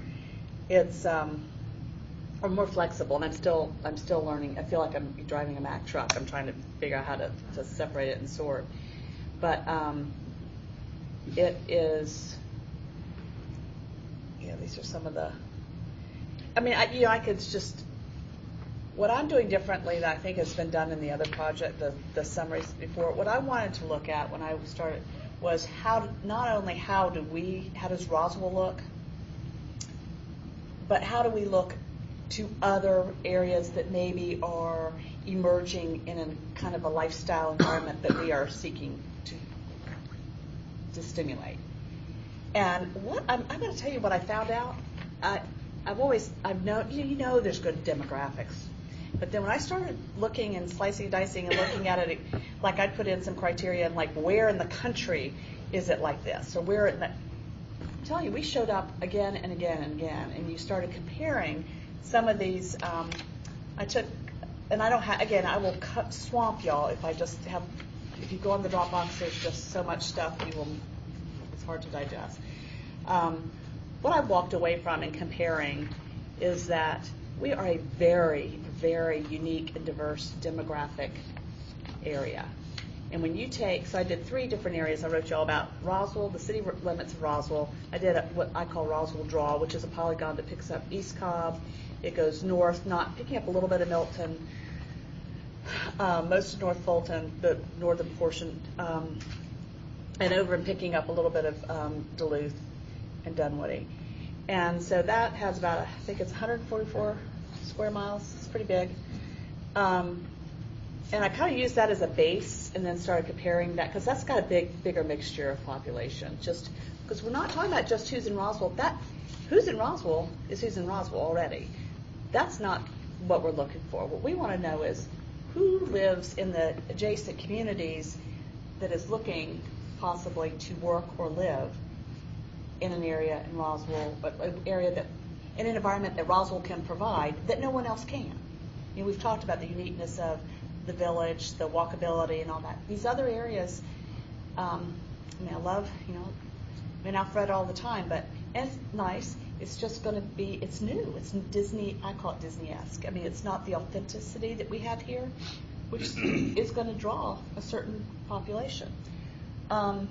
It's or more flexible, and I'm still learning. I feel like I'm driving a Mack truck. I'm trying to figure out how to separate it and sort. But it is. Yeah, these are some of the. I mean, I could just what I'm doing differently that I think has been done in the other project, the summaries before, what I wanted to look at when I started was not only how does Roswell look, but how do we look to other areas that maybe are emerging in a kind of a lifestyle environment that we are seeking to stimulate. And what I'm going to tell you what I found out. I've known, you know, there's good demographics, but then when I started looking and slicing and dicing and looking at it, like I'd put in some criteria and like where in the country is it like this, or where I'm telling you, we showed up again and again and again, and you started comparing some of these. I took, and I don't have, again, I will swamp y'all if I just have. If you go on the Dropbox, there's just so much stuff it's hard to digest. What I walked away from in comparing is that we are a very, very unique and diverse demographic area. And when you take, so I did 3 different areas I wrote you all about. Roswell, the city limits of Roswell. I did what I call Roswell Draw, which is a polygon that picks up East Cobb. It goes north, not picking up a little bit of Milton, most of North Fulton, the northern portion, and over and picking up a little bit of Duluth and Dunwoody. And so that has about, I think it's 144 square miles. It's pretty big. And I kind of used that as a base and then started comparing that, because that's got a bigger mixture of population. Just because we're not talking about just who's in Roswell. Who's in Roswell is who's in Roswell already. That's not what we're looking for. What we want to know is who lives in the adjacent communities that is looking possibly to work or live in an area in Roswell, an area that, in an environment that Roswell can provide that no one else can. You know, we've talked about the uniqueness of the village, the walkability, and all that. These other areas, I mean, I love, you know, I'm in Alpharetta all the time, but it's nice. It's just going to be, it's new. It's Disney, I call it Disney-esque. I mean, it's not the authenticity that we have here, which is going to draw a certain population. And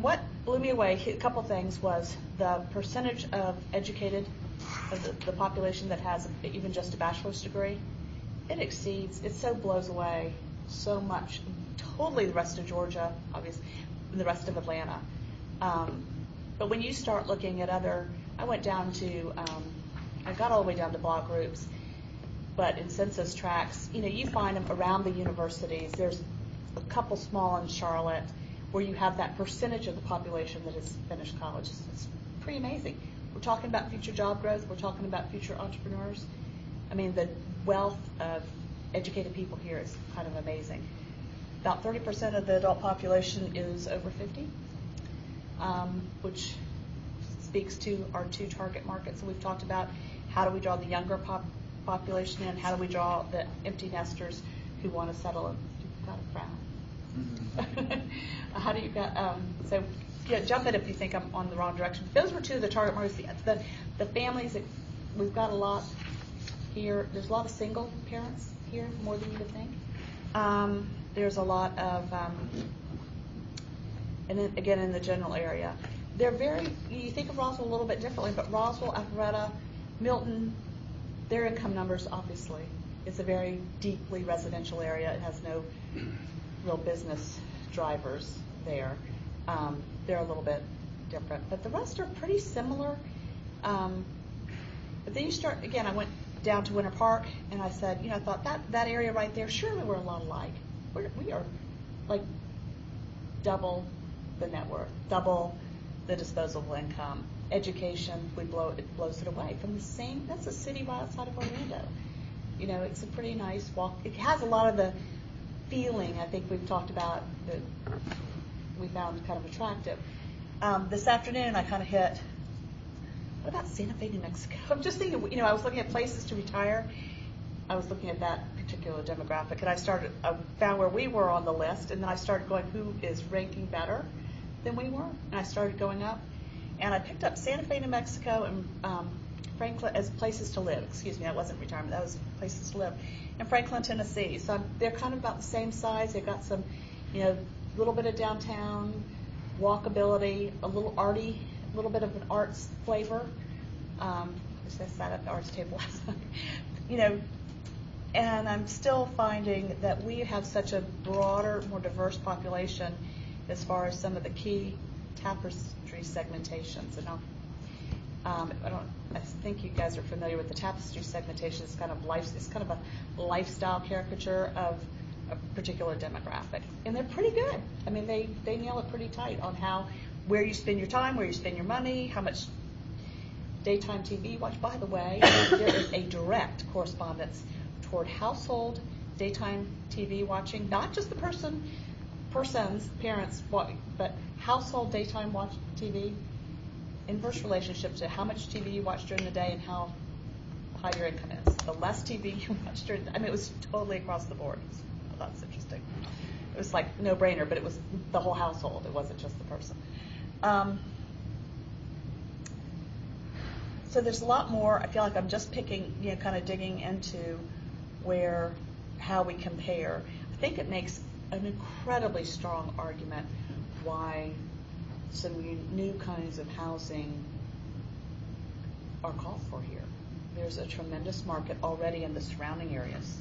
what blew me away, a couple things, was the percentage of educated, of the population that has even just a bachelor's degree. It exceeds, it so blows away so much, totally the rest of Georgia, obviously, and the rest of Atlanta. But when you start looking at I went down to, I got all the way down to block groups, but in census tracts, you know, you find them around the universities. There's a couple small in Charlotte where you have that percentage of the population that has finished college. It's pretty amazing. We're talking about future job growth. We're talking about future entrepreneurs. I mean, the wealth of educated people here is kind of amazing. About 30% of the adult population is over 50, which speaks to our 2 target markets. So we've talked about how do we draw the younger population in, how do we draw the empty nesters who want to settle in. You've got a frown. How do you got, so yeah, jump in if you think I'm on the wrong direction. Those were 2 of the target markets. The families, we've got a lot here. There's a lot of single parents here, more than you would think. There's a lot of, and then again in the general area. They're you think of Roswell a little bit differently, but Roswell, Alpharetta, Milton, their income numbers, obviously. It's a very deeply residential area. It has no real business drivers there. They're a little bit different, but the rest are pretty similar. But then you start, again, I went down to Winter Park, and I said, you know, I thought that area right there, surely we're a lot alike. We are like double the net worth, double the disposable income. Education, it blows it away from the same, that's a city right outside of Orlando. You know, it's a pretty nice walk. It has a lot of the feeling I think we've talked about that we found kind of attractive. This afternoon I kind of hit, what about Santa Fe, New Mexico? I'm just thinking, you know, I was looking at places to retire. I was looking at that particular demographic, and I found where we were on the list, and then I started going, who is ranking better than we were? And I started going up, and I picked up Santa Fe, New Mexico, and Franklin as places to live. Excuse me, that wasn't retirement, that was places to live. And Franklin, Tennessee. So they're kind of about the same size. They've got some, you know, a little bit of downtown, walkability, a little arty, a little bit of an arts flavor. I sat at the arts table last night, you know, and I'm still finding that we have such a broader, more diverse population as far as some of the key tapestry segmentations. And I think you guys are familiar with the tapestry segmentation. It's kind of a lifestyle caricature of a particular demographic, and they're pretty good. I mean, they nail it pretty tight on where you spend your time, where you spend your money, how much daytime TV you watch. By the way, there is a direct correspondence toward household daytime TV watching, not just the parents, but household daytime watch TV, inverse relationship to how much TV you watch during the day and how high your income is. The less TV you watch it was totally across the board. That's interesting. It was like no brainer, but it was the whole household. It wasn't just the person. So there's a lot more. I feel like I'm just picking, kind of digging into how we compare. I think it makes an incredibly strong argument why some new kinds of housing are called for here. There's a tremendous market already in the surrounding areas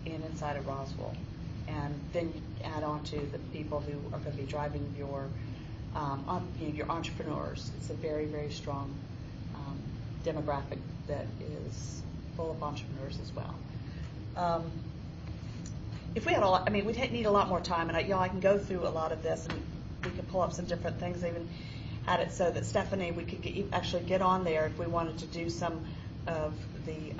inside of Roswell. And then you add on to the people who are going to be driving your entrepreneurs. It's a very, very strong demographic that is full of entrepreneurs as well. If we had we'd need a lot more time, and I can go through a lot of this, and we could pull up some different things. I even had it so that Stephanie, we could actually get on there if we wanted to do some of the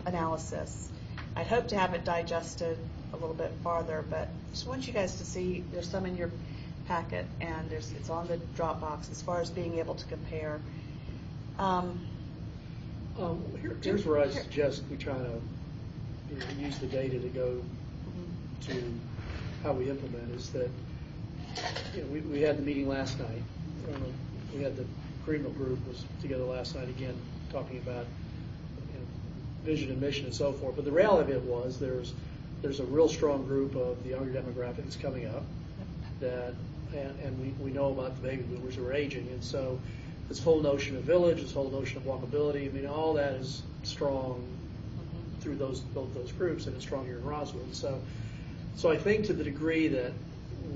analysis. I'd hope to have it digested a little bit farther, but just want you guys to see. There's some in your packet, and it's on the Dropbox as far as being able to compare.
Here's where I suggest we try to use the data to go to how we implement. Is that we had the meeting last night. We had the Greenville group was together last night again talking about vision and mission and so forth. But the reality of it was there's a real strong group of the younger demographic that's coming up and we know about the baby boomers who are aging, and so this whole notion of village, this whole notion of walkability, all that is strong through both those groups, and it's strong here in Roswell. And so I think to the degree that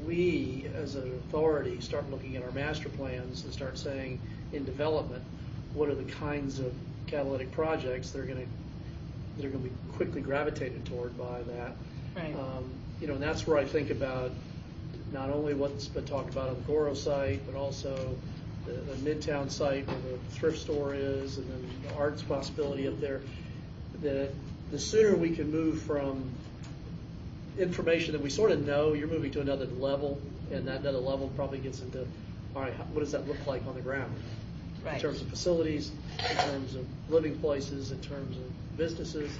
we as an authority start looking at our master plans and start saying in development what are the kinds of catalytic projects that are going to be quickly gravitated toward by that.
Right.
And that's where I think about not only what's been talked about on the Goro site, but also the Midtown site where the thrift store is, and then the arts possibility up there. The sooner we can move from information that we sort of know, you're moving to another level, and that another level probably gets into, all right, what does that look like on the ground?
Right.
In terms of facilities, in terms of living places, in terms of businesses,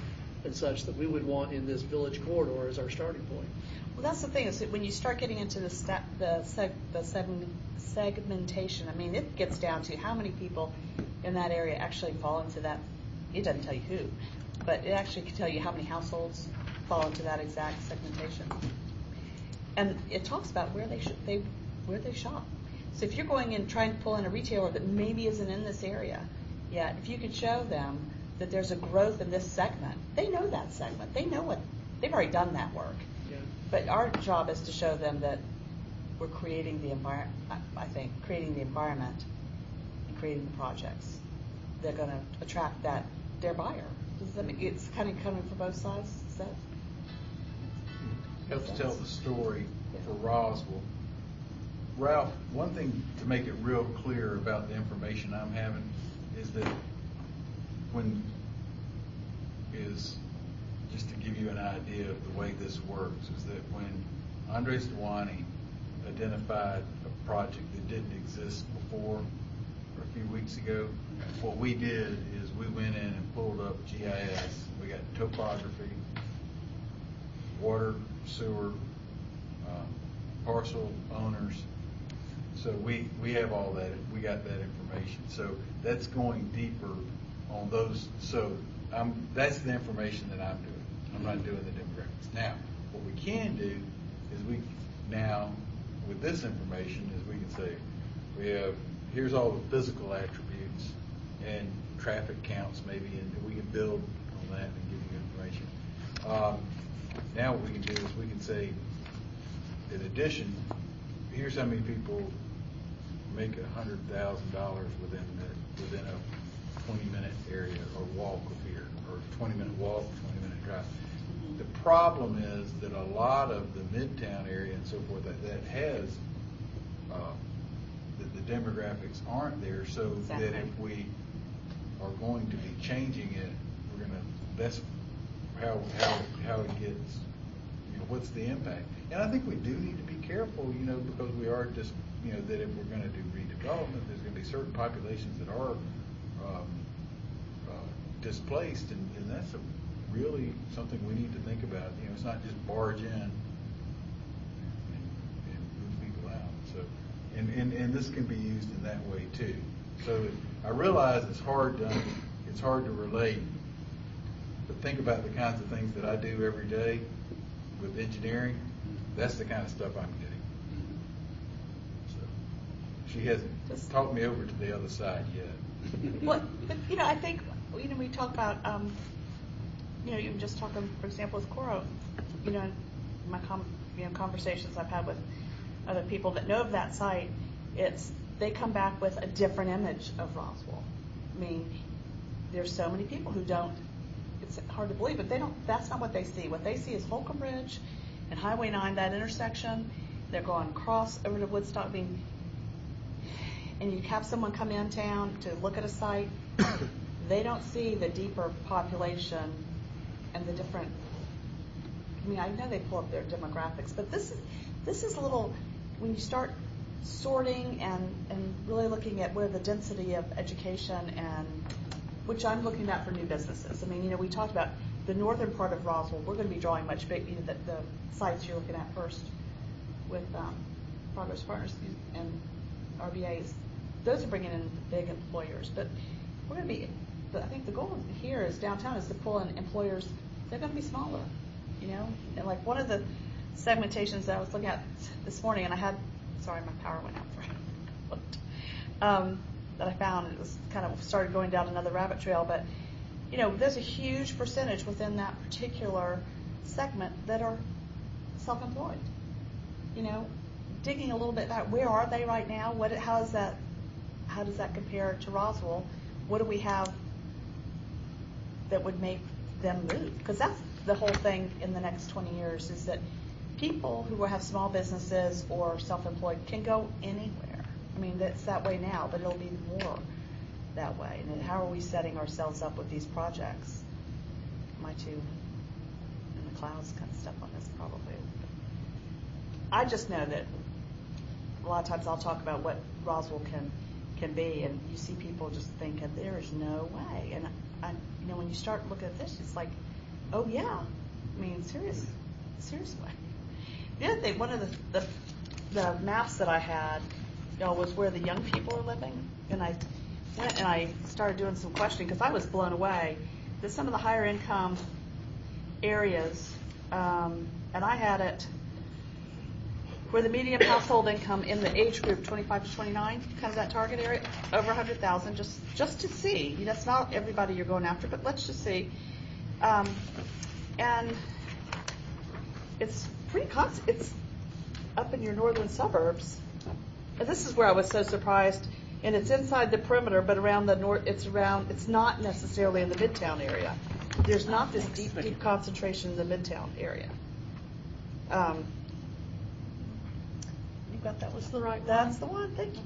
and such that we would want in this village corridor as our starting point.
Well, that's the thing, is that when you start getting into the segmentation, it gets down to how many people in that area actually fall into that. It doesn't tell you who, but it actually can tell you how many households fall into that exact segmentation. And it talks about where they shop. So if you're going in trying to pull in a retailer that maybe isn't in this area yet, if you could show them that there's a growth in this segment, they know that segment. They know they've already done that work.
Yeah.
But our job is to show them that we're creating the environment, creating the environment and creating the projects. They're going to attract their buyer. It's kind of coming from both sides. Is that?
Helps tell the story for Roswell. Ralph, one thing to make it real clear about the information I'm having is that just to give you an idea of the way this works, is that when Andres Dewani identified a project that didn't exist before, or a few weeks ago, what we did is we went in and pulled up GIS. We got topography, water, sewer, parcel owners. So we have all that. We got that information. So that's going deeper on those. So that's the information that I'm doing. I'm not doing the demographics. Now, what we can do is with this information, is we can say here's all the physical attributes, and traffic counts maybe, and we can build on that and give you information. Now what we can do is we can say, in addition, here's how many people make $100,000 within a 20-minute area or walk of here, or 20-minute walk, 20-minute drive. The problem is that a lot of the Midtown area and so forth that has the demographics aren't there, so
Exactly.
that if we are going to be changing it, we're gonna. That's how it gets. What's the impact? And I think we do need to be careful, because we are just, that if we're going to do redevelopment, there's going to be certain populations that are displaced, and that's really something we need to think about. It's not just barge in and move people out. So, and this can be used in that way too. So I realize it's hard to relate, but think about the kinds of things that I do every day with engineering. That's the kind of stuff I'm getting. So she hasn't talked me over to the other side yet.
Well, but I think we talk about even just talking, for example, with Coro, my conversations I've had with other people that know of that site, they come back with a different image of Roswell. I mean, there's so many people who don't. It's hard to believe, but they don't. That's not what they see. What they see is Holcomb Ridge and Highway 9, that intersection. They're going across over to Woodstock. And you have someone come in town to look at a site. They don't see the deeper population and the different. I know they pull up their demographics, but this is a little. When you start sorting and really looking at where the density of education and which I'm looking at for new businesses. We talked about the northern part of Roswell. We're going to be drawing much big, the sites you're looking at first with Progress Partners and RBAs. Those are bringing in big employers. But we're going to be, I think the goal here is downtown is to pull in employers. They're going to be smaller, And like one of the segmentations that I was looking at this morning, and my power went out for it. That I found, it was kind of started going down another rabbit trail, but there's a huge percentage within that particular segment that are self-employed. Digging a little bit back, where are they right now? How does that compare to Roswell? What do we have that would make them move? Because that's the whole thing in the next 20 years is that people who have small businesses or self-employed can go anywhere. That's that way now, but it'll be more that way. And then how are we setting ourselves up with these projects? Am I too in the clouds kind of stuff on this probably? I just know that a lot of times I'll talk about what Roswell can be, and you see people just thinking there is no way. And when you start looking at this, it's like, oh yeah, seriously. The other thing, one of the maps that I had, was where the young people are living, and I went and I started doing some questioning because I was blown away that some of the higher income areas, and I had it where the median household income in the age group 25 to 29, kind of that target area, over 100,000, just to see. That's not everybody you're going after, but let's just see. And it's pretty constant. It's up in your northern suburbs. And this is where I was so surprised, and it's inside the perimeter, but around the north, it's not necessarily in the Midtown area. There's not this deep concentration in the Midtown area. You got that? Was the right one? That's the one. Thank you.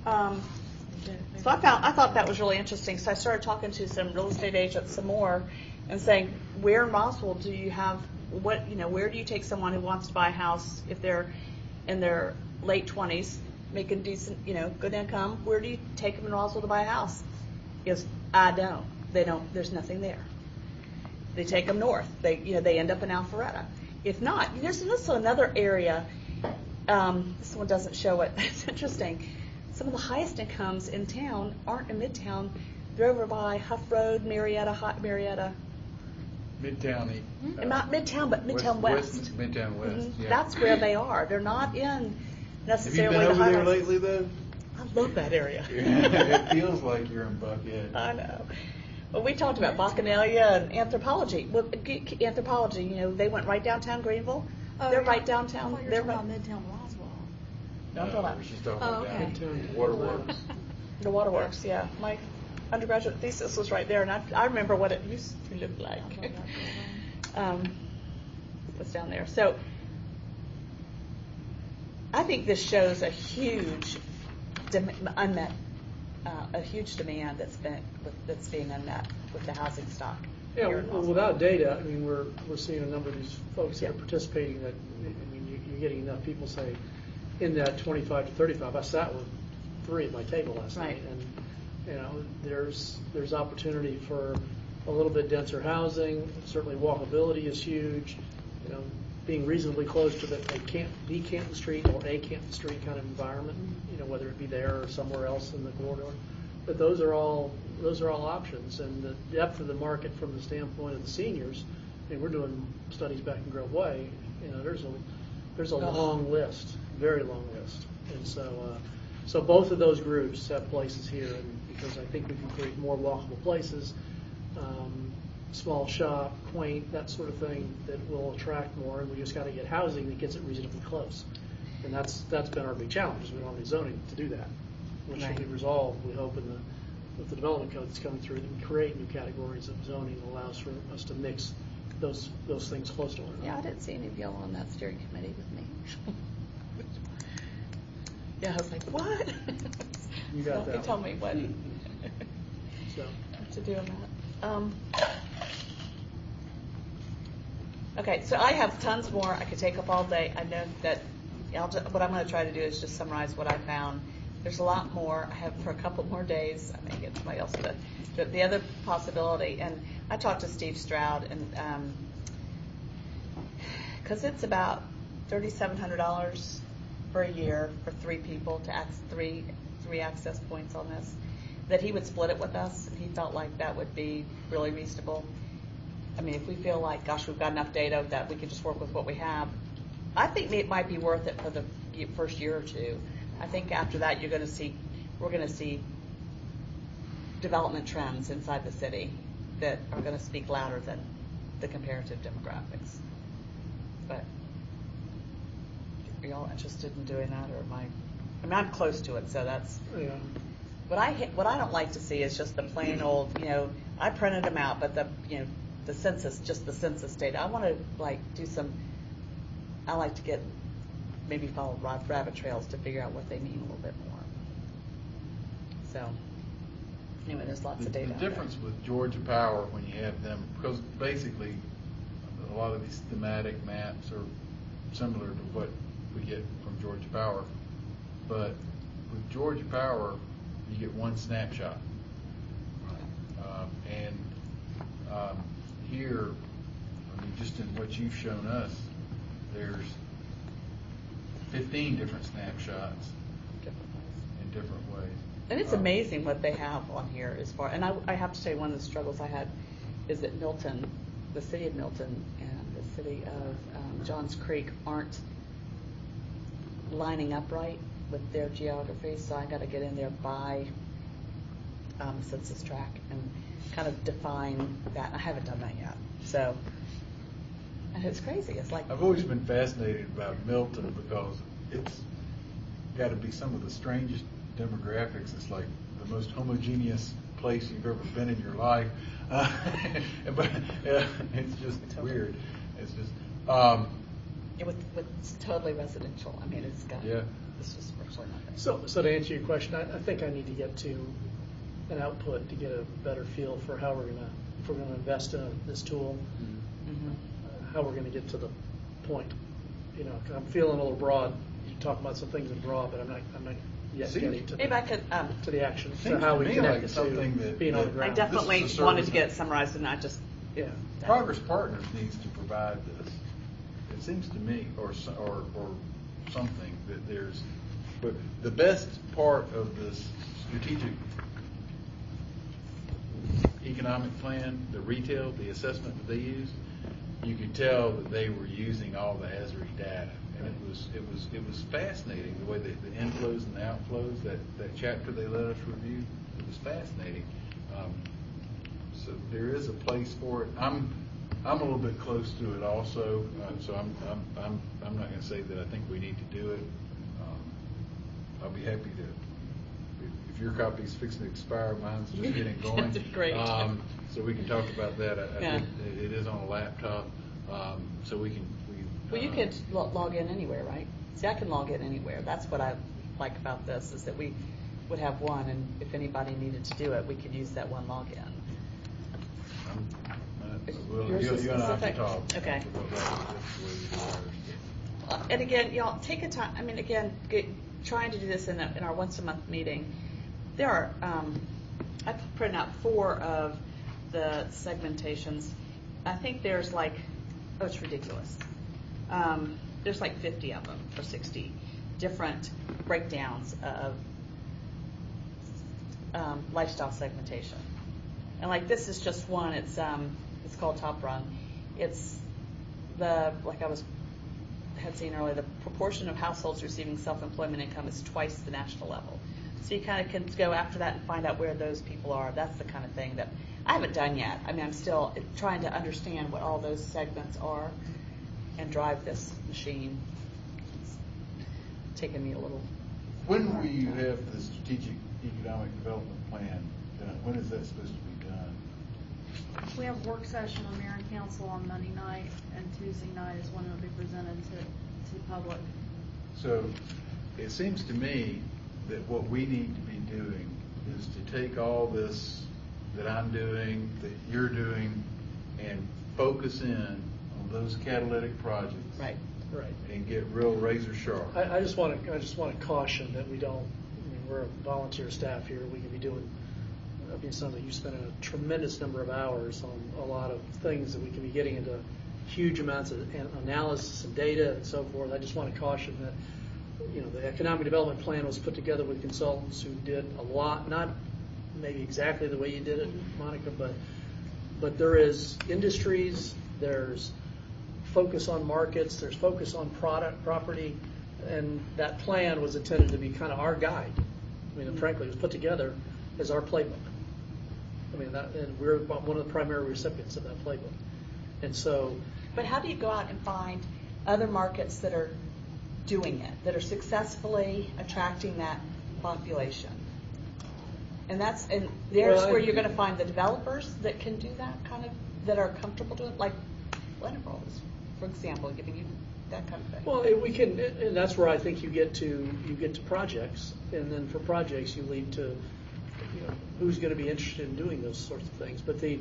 Okay. So I thought that was really interesting. So I started talking to some real estate agents some more, and saying, where in Roswell do you have where do you take someone who wants to buy a house if they're in their late 20s, making decent, good income? Where do you take them in Roswell to buy a house? Because I don't. They don't. There's nothing there. They take them north. They end up in Alpharetta. If not, there's also another area. This one doesn't show it. It's interesting. Some of the highest incomes in town aren't in Midtown. They're over by Huff Road, Marietta.
Midtown.
Not Midtown, but Midtown West.
Midtown West.
Mm-hmm.
Yeah.
That's where they are. They're not in necessarily
Have you been
the
over there
highlights.
lately, though?
I love that area.
It feels like you're in Buckhead.
I know. Well, we talked about Bacchanalia and anthropology. Well, anthropology, you know, they went right downtown Greenville. They're right downtown.
I thought you were
They're
talking
right.
about Midtown Roswell.
Don't go that.
She's talking
Oh,
about
okay.
down Waterworks.
The waterworks, yeah. My undergraduate thesis was right there, and I remember what it used to look like. Was down there. So I think this shows a huge unmet, a huge demand that's being unmet with the housing stock.
Yeah,
here in
well,
Roswell.
without data, I mean, we're seeing a number of these folks that
Yeah.
are participating that, I mean, you're getting enough people say, in that 25 to 35. I sat with 3 at my table last
Right.
night, and, you know, there's opportunity for a little bit denser housing. Certainly walkability is huge, you know, being reasonably close to the Canton Street or a Canton Street kind of environment, you know, whether it be there or somewhere else in the corridor. But those are all options, and the depth of the market from the standpoint of the seniors. I mean, we're doing studies back in Grove Way. You know, there's a long list, very long list, and so both of those groups have places here, and because I think we can create more walkable places, small shop, quaint, that sort of thing that will attract more, and we just got to get housing that gets it reasonably close, and that's been our big challenge. Is we don't have any zoning to do that, which should be
Right.
resolved, we hope, with the development code that's coming through, that we create new categories of zoning that allows for us to mix those things close to one another.
Yeah, I didn't see any of y'all on that steering committee with me. Yeah, I was like, what?
You got
So
that
tell
one.
me what
So,
to do on that. Okay, so I have tons more. I could take up all day. I know that what I'm going to try to do is just summarize what I found. There's a lot more. I have for a couple more days. I may get somebody else to do it. The other possibility, and I talked to Steve Stroud, and because it's about $3,700 for a year for 3 people to three access points on this, that he would split it with us. He felt like that would be really reasonable. I mean, if we feel like, gosh, we've got enough data that we can just work with what we have, I think it might be worth it for the first year or two. I think after that, we're going to see development trends inside the city that are going to speak louder than the comparative demographics. But are y'all interested in doing that, or I mean, I'm close to it, so that's.
yeah.
What I don't like to see is just the plain old, you know, I printed them out, but the census, just the census data. I want to I like to get, maybe follow rabbit trails to figure out what they mean a little bit more. So, anyway, there's lots of data.
The
out there.
difference with Georgia Power when you have them, because basically a lot of these thematic maps are similar to what we get from Georgia Power, but with Georgia Power, you get one snapshot. Here, I mean, just in what you've shown us, there's 15 different snapshots in different ways.
And it's amazing what they have on here as far, and I have to say one of the struggles I had is that Milton, the city of Milton and the city of Johns Creek aren't lining up right with their geography, so I got to get in there by census tract and kind of define that. I haven't done that yet, so, and it's crazy. It's like
I've always been fascinated about Milton because it's got to be some of the strangest demographics. It's like the most homogeneous place you've ever been in your life. But it's just weird. It's just
with it's totally residential. I mean, it's got it's just virtually nothing.
So to answer your question, I think I need to get to an output to get a better feel for how if we're gonna invest in this tool, how we're gonna get to the point. You know, 'cause I'm feeling a little broad. You talk about some things in broad, but I'm not yet getting to
Maybe I could.
to the action.
Seems
So how
to
we
me
connect
like
it
something
to
that-
being on the
that-
I
ground.
definitely
This is a
wanted to
service.
get it summarized, and I just.
Yeah.
Progress Partners needs to provide this. It seems to me, or something, that there's, but the best part of this strategic economic plan, the retail, the assessment that they use, you could tell that they were using all the Esri data. And it was fascinating, the way the inflows and the outflows, that chapter they let us review, it was fascinating. So there is a place for it. I'm a little bit close to it also, so I'm not going to say that I think we need to do it. I'll be happy to, if your copy's fixing to expire, mine's just getting going.
Great.
So we can talk about that. I
Yeah.
think it is on a laptop, so we can.
Well, you could log in anywhere, right? See, I can log in anywhere. That's what I like about this, is that we would have one, and if anybody needed to do it, we could use that one login.
Well,
Yours
you
is
and I have to
specific?
talk.
Okay.
About that. That's the way we do ours.
And again, y'all, take a time, I mean, again, trying to do this in our once-a-month meeting, there are, I printed out 4 of the segmentations. I think there's like, oh, it's ridiculous. There's like 50 of them, or 60 different breakdowns of lifestyle segmentation. And like, this is just one, it's called Top Run. It's like I had seen earlier, the proportion of households receiving self-employment income is twice the national level. So you kind of can go after that and find out where those people are. That's the kind of thing that I haven't done yet. I mean, I'm still trying to understand what all those segments are and drive this machine. It's taken me a little.
When will you have the strategic economic development plan done? When is that supposed to be done?
We have a work session on Mayor and Council on Monday night, and Tuesday night is when it'll be presented to the public.
So it seems to me that what we need to be doing is to take all this that I'm doing, that you're doing, and focus in on those catalytic projects.
Right.
Right.
And get real razor sharp.
I just want to caution that we don't, I mean, we're a volunteer staff here. We can be doing, I mean, something, you spend a tremendous number of hours on a lot of things that we can be getting into huge amounts of analysis and data and so forth. I just want to caution that, you know, the economic development plan was put together with consultants who did a lot, not maybe exactly the way you did it, Monica, but there is industries, there's focus on markets, there's focus on property, and that plan was intended to be kind of our guide. I mean, frankly, it was put together as our playbook. I mean, and we're one of the primary recipients of that playbook. And so,
But how do you go out and find other markets that are doing it, that are successfully attracting that population? And there's
Well,
where you're going to find the developers that can do that kind of, that are comfortable doing it, like Glenbrook, for example, giving you that kind of thing.
well, we can, and that's where I think you get to projects, and then for projects you lead to, you know, who's going to be interested in doing those sorts of things. But the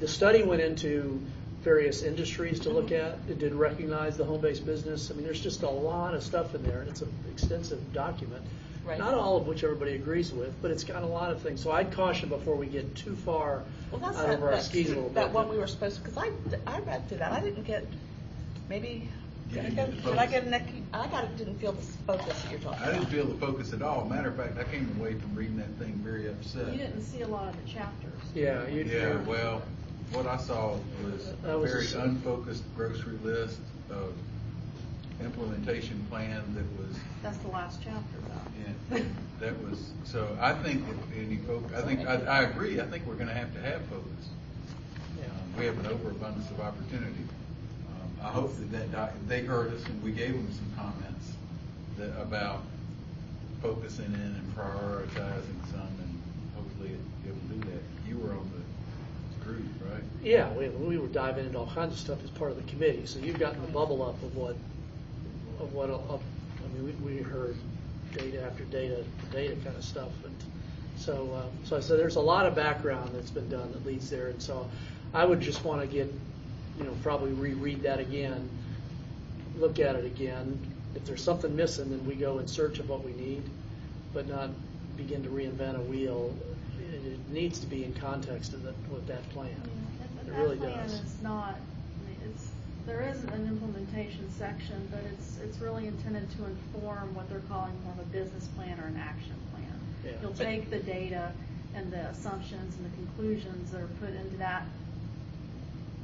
study went into various industries to look at. It did recognize the home-based business. I mean, there's just a lot of stuff in there, and it's an extensive document.
Right.
Not all of which everybody agrees with, but it's got a lot of things. So I'd caution before we get too far
Well, that's
out of our skis a little bit.
that one we were supposed to, because I read through that. I didn't get, maybe,
You
did
didn't get the
I
focus.
get didn't feel the focus that you're talking
I
about.
didn't feel the focus at all. Matter of fact, I came away from reading that thing very upset.
You didn't see a lot of the chapters.
Yeah, you
Yeah, well, what I saw was
That
a
was
very
a-
unfocused grocery list of implementation plan that was,
That's the last chapter, though.
yeah, that was, so I think that any focus, I agree, I think we're gonna have focus. We have an overabundance of opportunity. I hope that they heard us and we gave them some comments about focusing in and prioritizing some, and hopefully it'll do that. You were on the group, right?
Yeah, we were diving into all kinds of stuff as part of the committee. So you've gotten the bubble up of what I mean, we heard data after data kind of stuff, and so I said there's a lot of background that's been done that leads there, and so I would just want to get, you know, probably reread that again, look at it again. If there's something missing, then we go in search of what we need, but not begin to reinvent a wheel. It needs to be in context of with that plan. It really
That plan
does.
is not, I mean, there isn't an implementation section, but it's really intended to inform what they're calling more of a business plan or an action plan.
Yeah.
You'll take the data and the assumptions and the conclusions that are put into that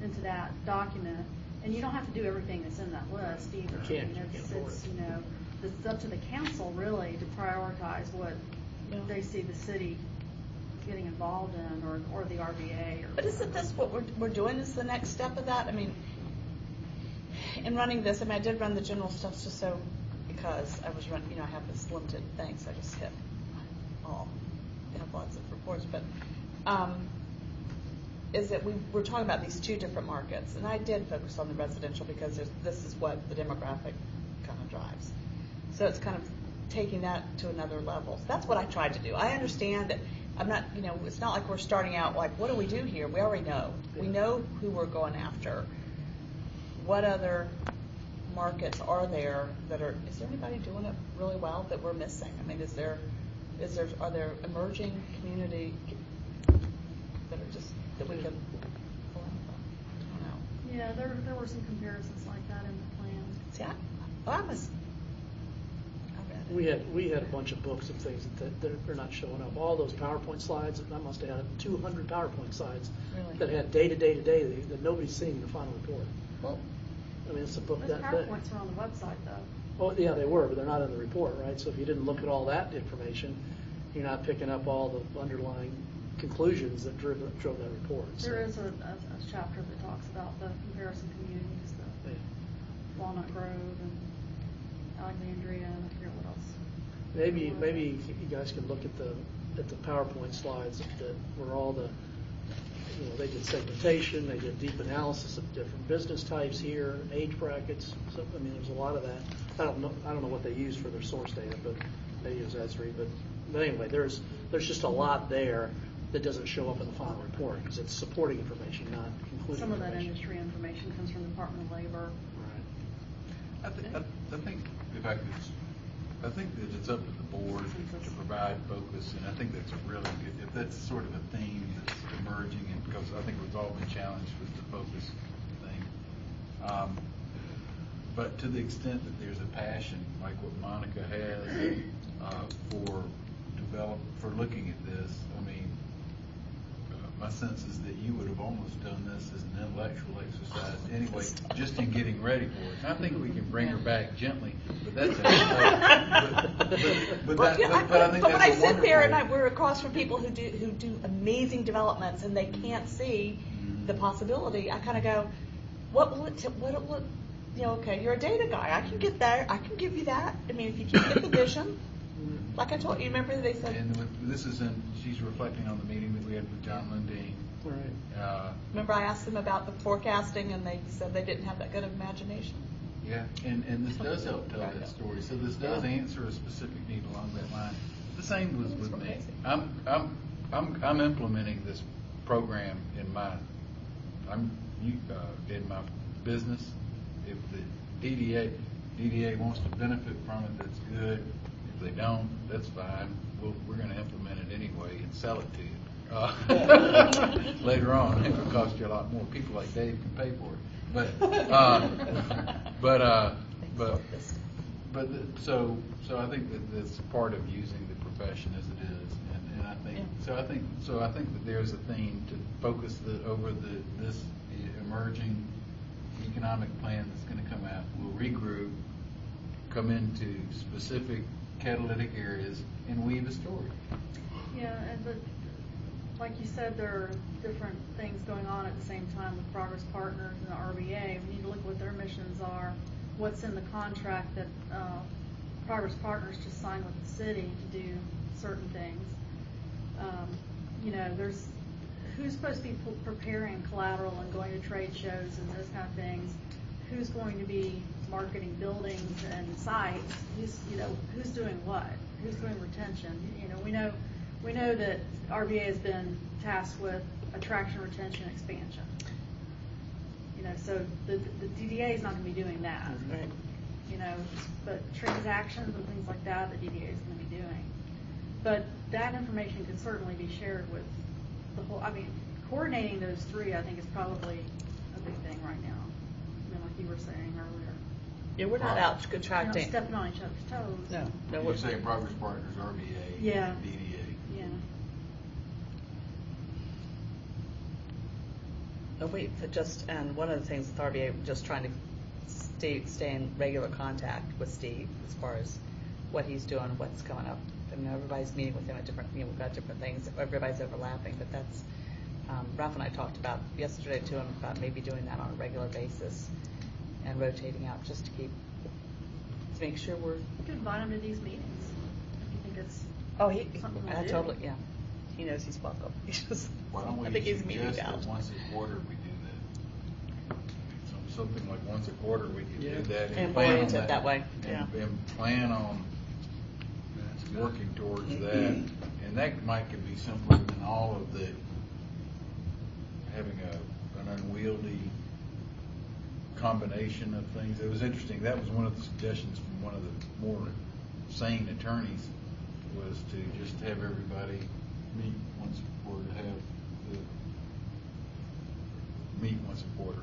into that document. And you don't have to do everything that's in that list either.
You can't.
I mean,
You can't afford
it's,
it.
you know, it's up to the council really to prioritize what
Yeah.
they see the city getting involved in, or the RVA. Or
But isn't this what we're doing, is the next step of that? I mean, in running this, I mean, I did run the general stuff just so, because I was running, you know, I have this limited thing, so I just hit all, I have lots of reports, but, is that we're talking about these two different markets, and I did focus on the residential because this is what the demographic kind of drives. So it's kind of taking that to another level. So that's what I tried to do. I understand that I'm not, you know, it's not like we're starting out like, what do we do here? We already know. We know who we're going after. What other markets are there that are, is there anybody doing it really well that we're missing? I mean, are there emerging community that are just, that we can pull in from? I don't know.
Yeah, there were some comparisons like that in the plan.
See, I must, I read it.
We had a bunch of books of things that are not showing up. All those PowerPoint slides, I must have had 200 PowerPoint slides
Really?
that had day to day that nobody's seen in the final report.
Well,
I mean, it's a book
Those
that.
PowerPoints are on the website though.
Oh, yeah, they were, but they're not in the report, right? So if you didn't look at all that information, you're not picking up all the underlying conclusions that drove that report. So,
There is a chapter that talks about the comparison communities, the
yeah.
Walnut Grove and Alexandria, and I forget what else.
Maybe you guys can look at the PowerPoint slides that were all the, you know, they did segmentation, they did deep analysis of different business types here, age brackets. So I mean, there's a lot of that. I don't know what they use for their source data, but they use Esri. But anyway, there's just a lot there that doesn't show up in the final report because it's supporting information, not concluding
Some of that
information.
industry information comes from the Department of Labor.
Right.
I think if I could, I think that it's up to the board to provide focus, and I think that's a really good, if that's sort of a theme that's emerging, and because I think we've all been challenged with the focus thing. But to the extent that there's a passion, like what Monica has, for looking at this, I mean, my sense is that you would have almost done this as an intellectual exercise anyway, just in getting ready for it. And I think we can bring her back gently, but that's but I think
when I
that's a
sit there and
wonderful.
we're across from people who do amazing developments and they can't see the possibility, I kind of go, what will it you know, okay, you're a data guy. I can get that. I can give you that. I mean, if you can get the vision, like I told you, remember they said.
And this is she's reflecting on the meeting that we had with John Lundeen.
Right.
Remember I asked them about the forecasting and they said they didn't have that good of imagination.
Yeah, and this does help tell that story. So this does answer a specific need along that line. The same was with me. I'm implementing this program in my business. If the DDA wants to benefit from it, that's good. If they don't, that's fine. We're going to implement it anyway and sell it to you later on. It will cost you a lot more. People like Dave can pay for it. So I think that that's part of using the profession as it is, and I think I think that there's a theme to focus over this emerging economic plan that's going to come out. We'll regroup, come into specific catalytic areas, and weave a story.
Yeah, but like you said, there are different things going on at the same time with Progress Partners and the RVA. We need to look at what their missions are, what's in the contract that Progress Partners just signed with the city to do certain things. You know, there's who's supposed to be preparing collateral and going to trade shows and those kind of things. Who's going to be marketing buildings and sites? Who's doing what? Who's doing retention? You know, we know that RVA has been tasked with attraction, retention, expansion. You know, so the DDA is not going to be doing that.
Right.
You know, but transactions and things like that, the DDA is going to be doing. But that information can certainly be shared with the whole. I mean, coordinating those three, I think, is probably a big thing right now. I mean, like you were saying earlier.
Yeah, we're not out
You're not
contracting.
stepping on each other's toes.
No,
You're
we're
saying Progress Partners, RVA,
Yeah.
DDA.
Yeah.
And one of the things with RBA, just trying to stay in regular contact with Steve as far as what he's doing, what's coming up. I mean, everybody's meeting with him at different, we've got different things, everybody's overlapping, but that's, Ralph and I talked about yesterday to him about maybe doing that on a regular basis and rotating out just to make sure we're.
You could invite him to these meetings if you think it's something to do.
Totally, yeah. He knows he's welcome.
Why don't we
I think he's meeting
suggest
out.
that once a quarter we do that? Something like once a quarter we can
Yeah.
do that.
And
plan
orient
on
it that way, yeah.
And plan on working towards that. And that might could be simpler than all of the, having an unwieldy combination of things. It was interesting, that was one of the suggestions from one of the more sane attorneys, was to just have everybody meet once a quarter, meet once a quarter.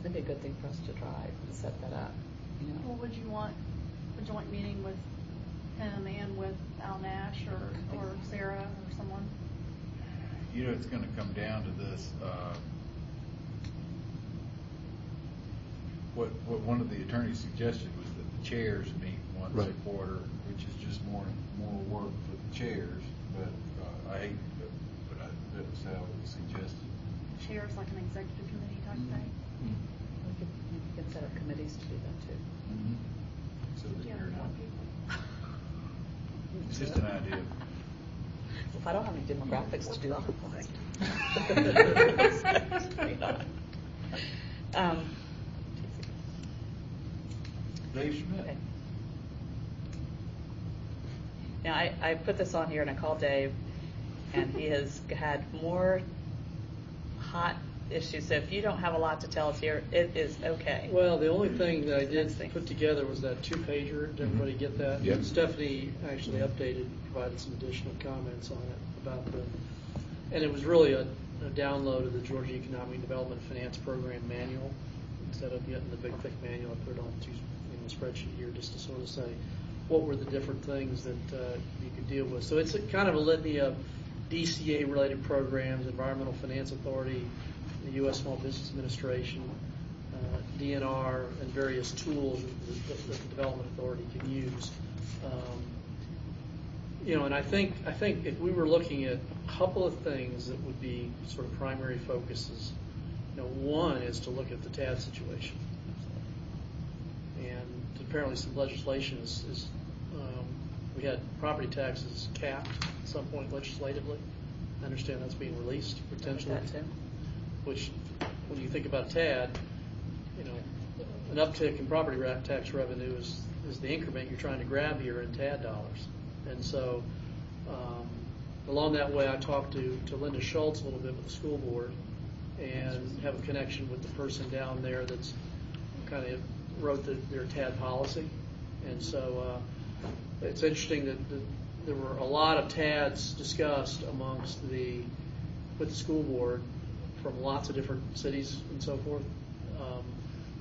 It'd be a good thing for us to try and set that up,
Well, would you want a joint meeting with him and with Al Nash or Sarah or someone?
You know, it's gonna come down to this, what one of the attorneys suggested was that the chairs meet once a
Right.
quarter, which is just more work for the chairs, but, I hate, but that was how it was suggested.
Chairs like an executive committee type thing?
You can set up committees to do that too.
So that
Yeah,
you're not,
more people.
it's just an idea.
If I don't have any demographics to do, I'll apply.
Dave Schmidt.
Okay. Now, I put this on here and I called Dave, and he has had more hot issues. So if you don't have a lot to tell us here, it is okay.
Well, the only thing that I did
Next thing.
put together was that two-pager. Did everybody get that?
Yep.
Stephanie actually updated, provided some additional comments on it about and it was really a download of the Georgia Economic Development Finance Program manual. Instead of getting the big thick manual, I put it on a spreadsheet here just to sort of say what were the different things that you could deal with. So it's a kind of a litany of DCA-related programs, Environmental Finance Authority, the U.S. Small Business Administration, DNR, and various tools that the Development Authority can use. And I think if we were looking at a couple of things that would be sort of primary focuses, one is to look at the TAD situation. And apparently some legislation is we had property taxes capped at some point legislatively. I understand that's being released potentially.
That too.
Which, when you think about TAD, an uptick in property tax revenue is the increment you're trying to grab here in TAD dollars. And so, along that way, I talked to Linda Schultz a little bit with the school board and have a connection with the person down there that's kind of wrote their TAD policy. And so it's interesting that there were a lot of TADs discussed with the school board from lots of different cities and so forth,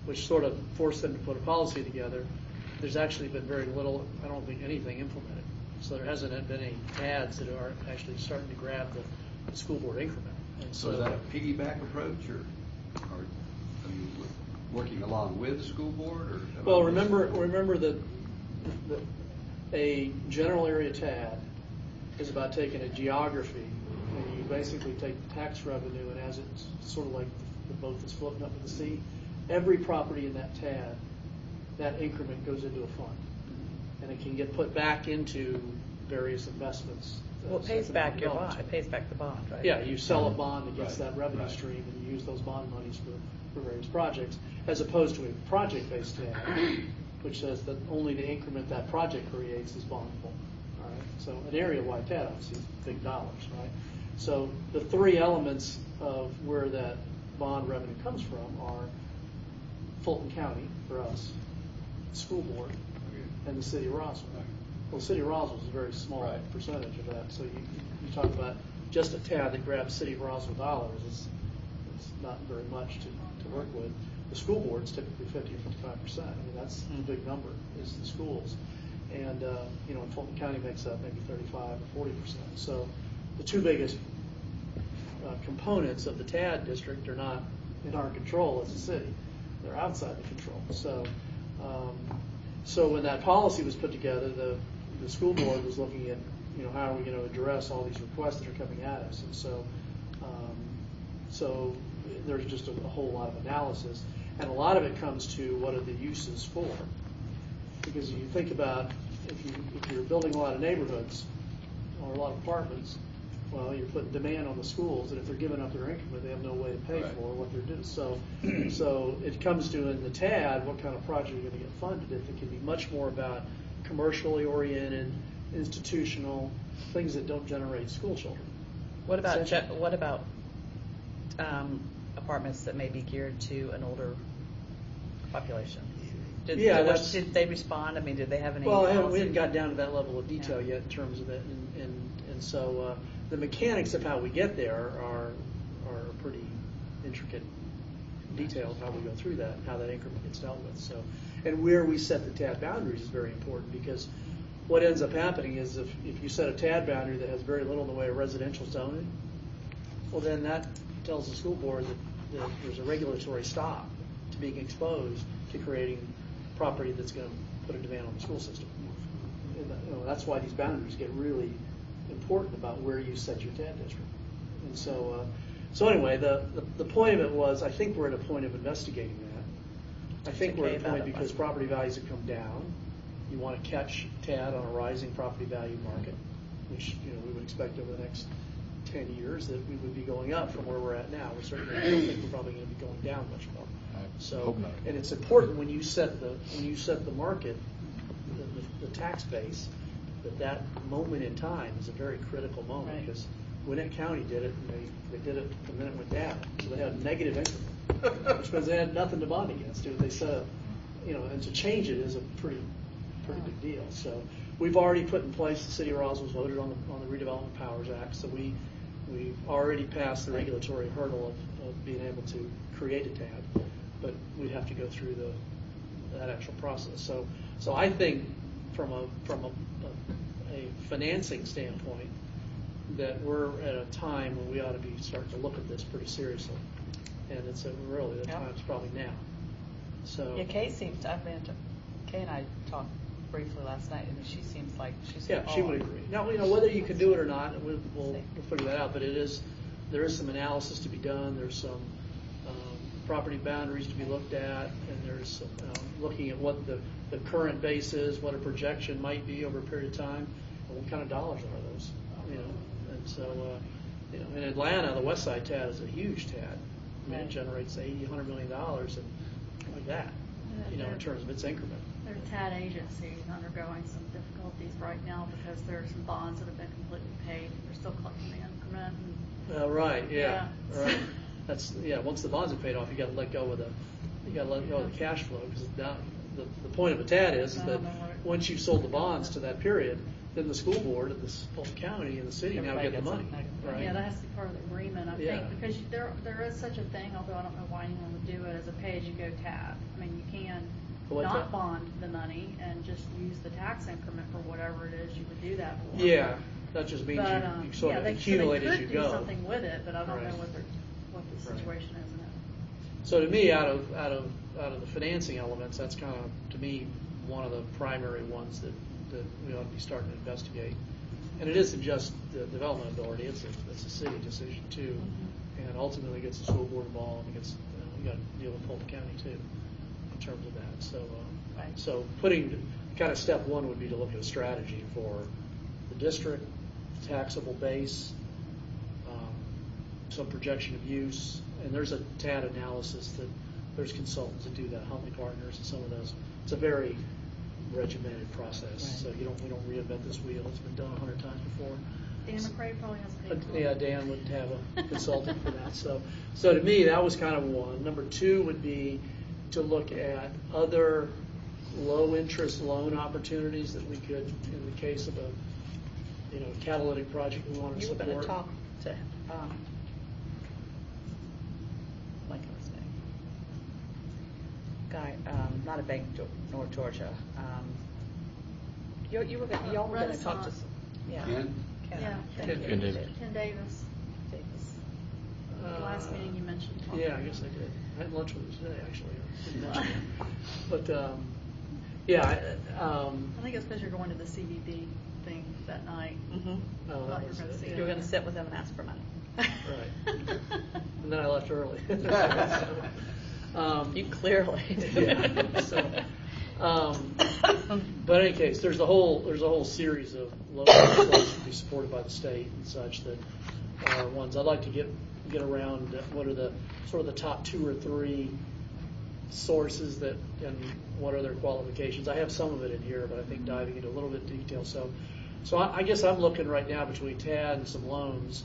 which sort of forced them to put a policy together. There's actually been very little, I don't think anything implemented. So there hasn't been any TADs that are actually starting to grab the school board increment. And
So is that a piggyback approach, or are you working along with the school board, or?
Well, remember that a general area TAD is about taking a geography, and you basically take the tax revenue, and as it's sort of like the boat that's floating up in the sea, every property in that TAD, that increment goes into a fund, and it can get put back into various investments.
Well, it pays back your bond. It pays back the bond, right?
Yeah, you sell a bond against
Right,
that revenue
right.
stream, and you use those bond monies for various projects, as opposed to a project-based TAD, which says that only the increment that project creates is bondable. All right, so an area-wide TAD obviously is big dollars, right? So the three elements of where that bond revenue comes from are Fulton County for us, school board, and the city of Roswell. Well, the city of Roswell is a very small
Right.
percentage of that. So you talk about just a TAD that grabs city of Roswell dollars. It's not very much to work with. The school board's typically 50 or 55%. I mean, that's the big number is the schools. And, Fulton County makes up maybe 35 or 40%. So the two biggest components of the TAD district are not in our control as a city. They're outside the control. So when that policy was put together, the school board was looking at, how are we going to address all these requests that are coming at us? And so there's just a whole lot of analysis. And a lot of it comes to what are the uses for. Because if you think about, if you're building a lot of neighborhoods or a lot of apartments, well, you're putting demand on the schools, and if they're giving up their increment, they have no way to pay
Right.
for what they're doing. So it comes to, in the TAD, what kind of project you're going to get funded. If it can be much more about commercially oriented, institutional, things that don't generate school children.
What about,
Essentially.
apartments that may be geared to an older population? Did they respond? I mean, did they have any?
Well,
policy?
we hadn't got down to that level of detail
Yeah.
yet in terms of it, and so the mechanics of how we get there are pretty intricate detail of how we go through that, and how that increment gets dealt with. So, and where we set the TAD boundaries is very important, because what ends up happening is if you set a TAD boundary that has very little in the way of residential zoning, well, then that tells the school board that there's a regulatory stop to being exposed to creating property that's going to put a demand on the school system. And, that's why these boundaries get really important about where you set your TAD district. And so anyway, the point of it was, I think we're at a point of investigating that. I think we're at a point because property values have come down. You want to catch TAD on a rising property value market, which we would expect over the next 10 years that we would be going up from where we're at now. We certainly don't think we're probably going to be going down much more. So, and it's important when you set the market, the tax base, that moment in time is a very critical moment.
Right.
Because Gwinnett County did it, and they did it the minute it went down. So they had a negative increment, which means they had nothing to bond against. They set up, and to change it is a pretty big deal. So we've already put in place, the city of Roswell's voted on the Redevelopment Powers Act. So we've already passed the regulatory hurdle of being able to create a TAD, but we'd have to go through that actual process. So I think from a financing standpoint, that we're at a time when we ought to be starting to look at this pretty seriously, and it's really the time's probably now. So
Yeah, Kay seems. Kay and I talked briefly last night, and she seems like she's.
yeah, she would agree. Now, whether you can do it or not, we'll figure that out. But there is some analysis to be done. There's some property boundaries to be looked at, and there's looking at what the current base is, what a projection might be over a period of time, and what kind of dollars are those. And so in Atlanta, the West Side TAD is a huge TAD. I mean, it generates $80-100 million and like that, in terms of its increment.
Their TAD agency is undergoing some difficulties right now because there are some bonds that have been completely paid. They're still collecting the increment.
Right. Yeah.
Yeah.
Right. That's once the bonds are paid off, you got to let go of the cash flow, because the point of a TAD is that once you've sold the bonds to that period, then the school board of Fulton County and the city now get the money. Right.
Yeah, that has to be part of the agreement, I
Yeah.
think, because there is such a thing, although I don't know why anyone would do it, as a pay-as-you-go TAD. I mean, you can
What's
not
that?
bond the money and just use the tax increment for whatever it is you would do that for.
Yeah, that just means
But,
you sort of
they
accumulate as you
could do
go.
something with it, but I don't
Right.
know what the
Right.
situation is now.
So to me, out of the financing elements, that's kind of, to me, one of the primary ones that we ought to be starting to investigate. And it isn't just the development authority; it's a city decision too, and ultimately gets the school board involved. And gets you got to deal with Fulton County too, in terms of that. So so putting kind of step one would be to look at a strategy for the district, taxable base, some projection of use, and there's a TAD analysis that there's consultants that do that, Huntley Partners and some of those. It's a very regimented process, so we don't reinvent this wheel. It's been done 100 times before.
Dan McCrae probably has a paper.
Yeah, Dan would have a consultant for that. So to me, that was kind of one. Number two would be to look at other low-interest loan opportunities that we could, in the case of a catalytic project we wanted to
You were
support.
going to talk to. Like his name. Guy, not a bank, North Georgia. Y'all were going to talk to.
Renaissance.
Yeah.
Ken?
Yeah,
Ken
thank you.
Ken Davis.
Ken Davis. Last meeting you mentioned. talking
Yeah, I
about.
guess I did. I had lunch with him today, actually. I didn't mention it. But, yeah,
I think it's because you're going to the CVB thing that night.
Mhm.
oh, that
Thought you
was
were gonna
it.
see
You're going to sit with them and ask for money.
Right. And then I left early.
You clearly.
Yeah, so, but in any case, there's a whole series of local legislation to be supported by the state and such that are ones I'd like to get around. What are the sort of the top 2 or 3 sources that, and what are their qualifications? I have some of it in here, but I think diving into a little bit of detail. So I guess I'm looking right now between TAD and some loans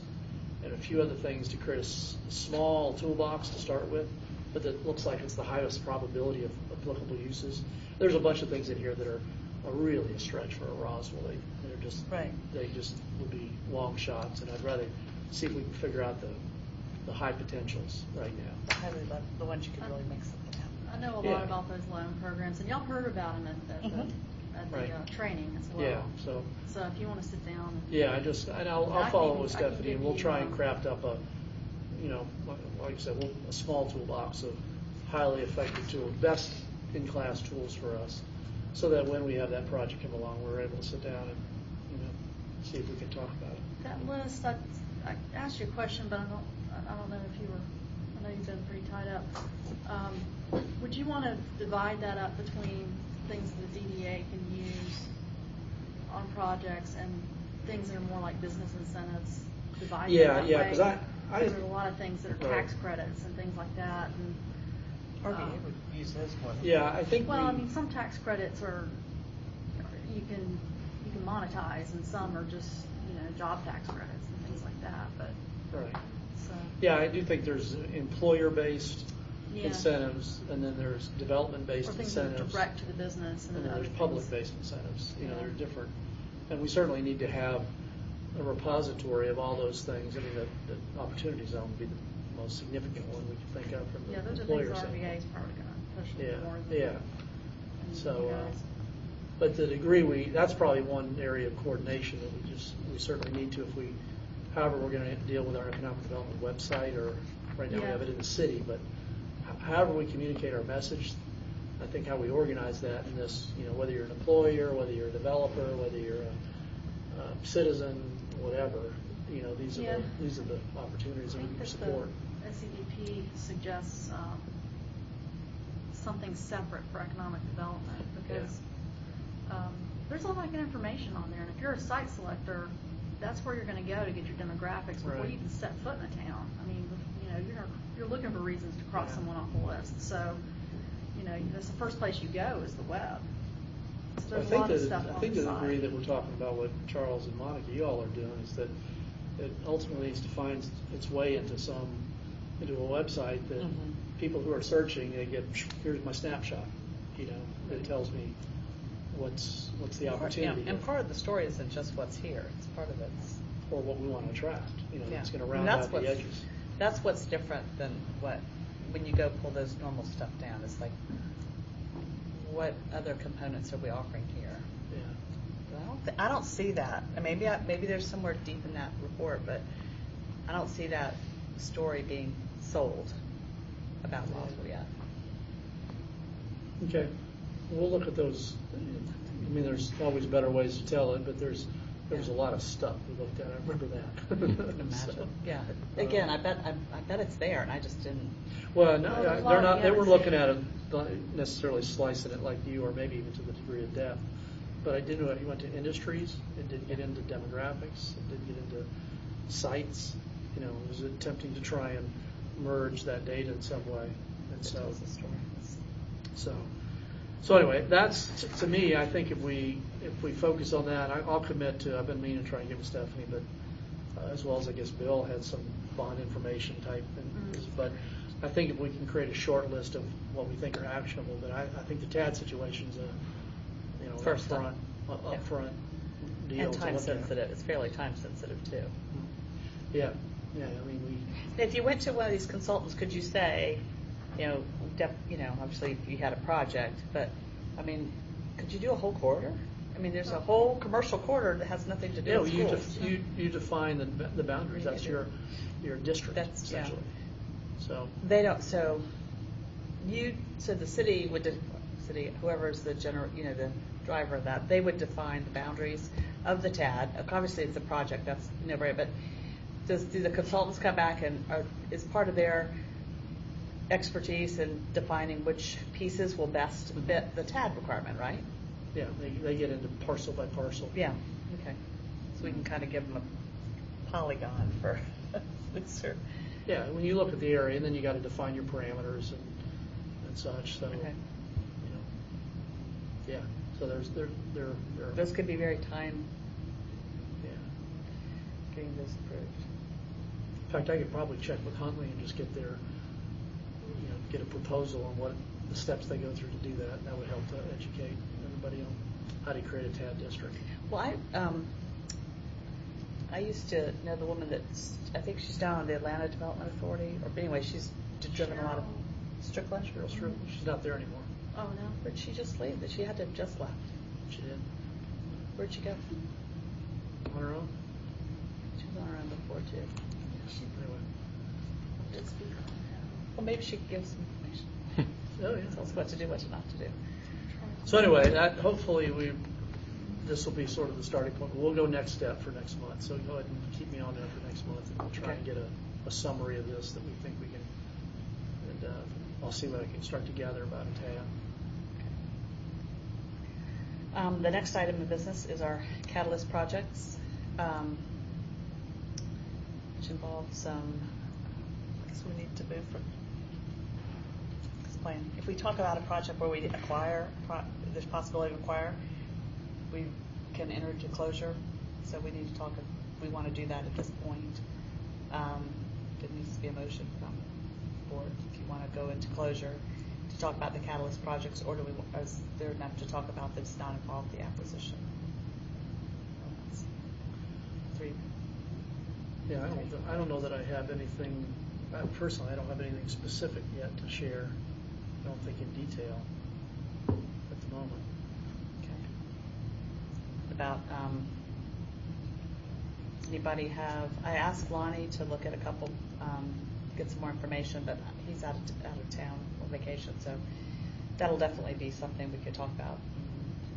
and a few other things to create a small toolbox to start with, but that looks like it's the highest probability of applicable uses. There's a bunch of things in here that are really a stretch for a Roswell. They're just
Right.
They just would be long shots, and I'd rather see if we can figure out the high potentials right now.
Highly love the ones you could really make something happen.
I know a
Yeah.
lot about those loan programs, and y'all heard about them at the
Right.
training as well.
Yeah, so
if you want to sit down.
yeah, I'll
I
follow
can-
with
I can
Stephanie,
give
and we'll
you,
try and craft up like I said, a small toolbox of highly effective tools, best in class tools for us, so that when we have that project come along, we're able to sit down and see if we can talk about it.
That list, I asked you a question, but I don't know if you were, I know you've been pretty tied up. Would you want to divide that up between things that the DDA can use on projects and things that are more like business incentives? Divide it that
Yeah,
way?
because I
Because there's a lot of things that are
Right.
tax credits and things like that. And,
RVA would use those more.
Yeah, I think
well, I mean, some tax credits are, you can monetize, and some are just, job tax credits and things like that, but,
right.
so.
Yeah, I do think there's employer-based
Yeah.
incentives, and then there's development-based
Or things that are
incentives.
direct to the business, and
And
then
then
other
there's
things.
public-based incentives,
Yeah.
they're different. And we certainly need to have a repository of all those things. I mean, the opportunity zone would be the most significant one we can think of from the
Yeah, those are
employer
things
standpoint.
RVA is probably going to push a
Yeah,
little more than.
yeah.
than
So,
you guys.
But the degree that's probably one area of coordination that we certainly need to however we're going to deal with our economic development website, or right now we
Yeah.
have it in the city, but however we communicate our message, I think how we organize that in this, whether you're an employer, whether you're a developer, whether you're a citizen, whatever, these
Yeah.
are the opportunities
I
that we
think
can
that
support.
the SCDP suggests something separate for economic development, because there's a lot of good information on there, and if you're a site selector, that's where you're going to go to get your demographics before
Right.
you even set foot in a town. I mean, you're looking for reasons to cross
Yeah.
someone off the list, so that's the first place you go is the web. So
I
there's a
think
lot of stuff
I
on
think
the
the degree
site.
that we're talking about, what Charles and Monica, you all are doing, is that it ultimately needs to find its way into a website that
Mhm.
people who are searching, they get, here's my snapshot, that tells me what's the opportunity.
And part of the story isn't just what's here, it's part of it's.
Or what we want to attract,
Yeah.
it's going to
And
round
that's
out the
what's-
edges.
That's what's different than when you go pull those normal stuff down, it's like, what other components are we offering here?
Yeah.
I don't see that. And maybe there's somewhere deep in that report, but I don't see that story being sold about Roswell yet.
Okay, we'll look at those. I mean, there's always better ways to tell it, but there was a lot of stuff we looked at. I remember that. So,
Imagine. Yeah. Again, I bet it's there, and I just didn't.
Well, no,
Oh, there's a lot
they're
of
not. They
the
were
others.
looking at it, not necessarily slicing it like you, or maybe even to the degree of depth. But I did know you went to industries. It did get into demographics. It did get into sites. It was attempting to try and merge that data in some way. And so,
Tells the story.
so anyway, that's to me. I think if we focus on that, I'll commit to. I've been meaning to try and get with Stephanie, but as well as I guess Bill had some bond information type things. But I think if we can create a short list of what we think are actionable, but I think the TAD situation's a
First
upfront deal.
And
to
time
look at.
sensitive. It's fairly time sensitive too.
Yeah. I mean,
If you went to one of these consultants, could you say, obviously if you had a project, but I mean, could you do a whole corridor? I mean, there's a whole commercial corridor that has nothing to do
Yeah,
with
well,
schools.
you define the boundaries, that's your district,
That's- yeah.
essentially. So,
They don't, so the city would, whoever's the the driver of that, they would define the boundaries of the TAD. Obviously, it's a project, that's right, but do the consultants come back and is part of their expertise in defining which pieces will best fit the TAD requirement, right?
yeah, they get into parcel by parcel.
Yeah, okay. So we can kind of give them a polygon for,
Yeah, when you look at the area, and then you got to define your parameters and such, so,
Okay.
you know, yeah, so there
Those could be very time,
yeah.
getting those approved.
In fact, I could probably check with Huntley and just get get a proposal on what the steps they go through to do that. That would help to educate everybody on how to create a TAD district.
Well, I used to know the woman I think she's down on the Atlanta Development Authority, or anyway, she's driven a lot of Strickland.
Cheryl Strew, she's not there anymore.
Oh, no, where'd she just leave? She had to have just left.
She did,
Where'd she go?
on her own.
She was on her own before, too.
Anyway.
Well, maybe she could give some information.
Oh, yeah.
Tell us what to do, what not to do.
So anyway, hopefully this will be sort of the starting point. We'll go next step for next month. So go ahead and keep me on that for next month, and we'll try and get a summary of this that we think we can. And I'll see what I can start to gather about a TAD.
The next item of business is our Catalyst projects, which involves some. I guess we need to move from. Explain. If we talk about a project where we acquire, there's possibility of acquire, we can enter into closure. So we need to talk. We want to do that at this point. There needs to be a motion from the board if you want to go into closure to talk about the Catalyst projects, or is there enough to talk about that's not involved the acquisition? Three.
Yeah, I don't know that I have anything. Personally, I don't have anything specific yet to share. I don't think in detail at the moment.
Okay. About anybody have? I asked Lonnie to look at a couple, get some more information, but he's out of town on vacation, so that'll definitely be something we could talk about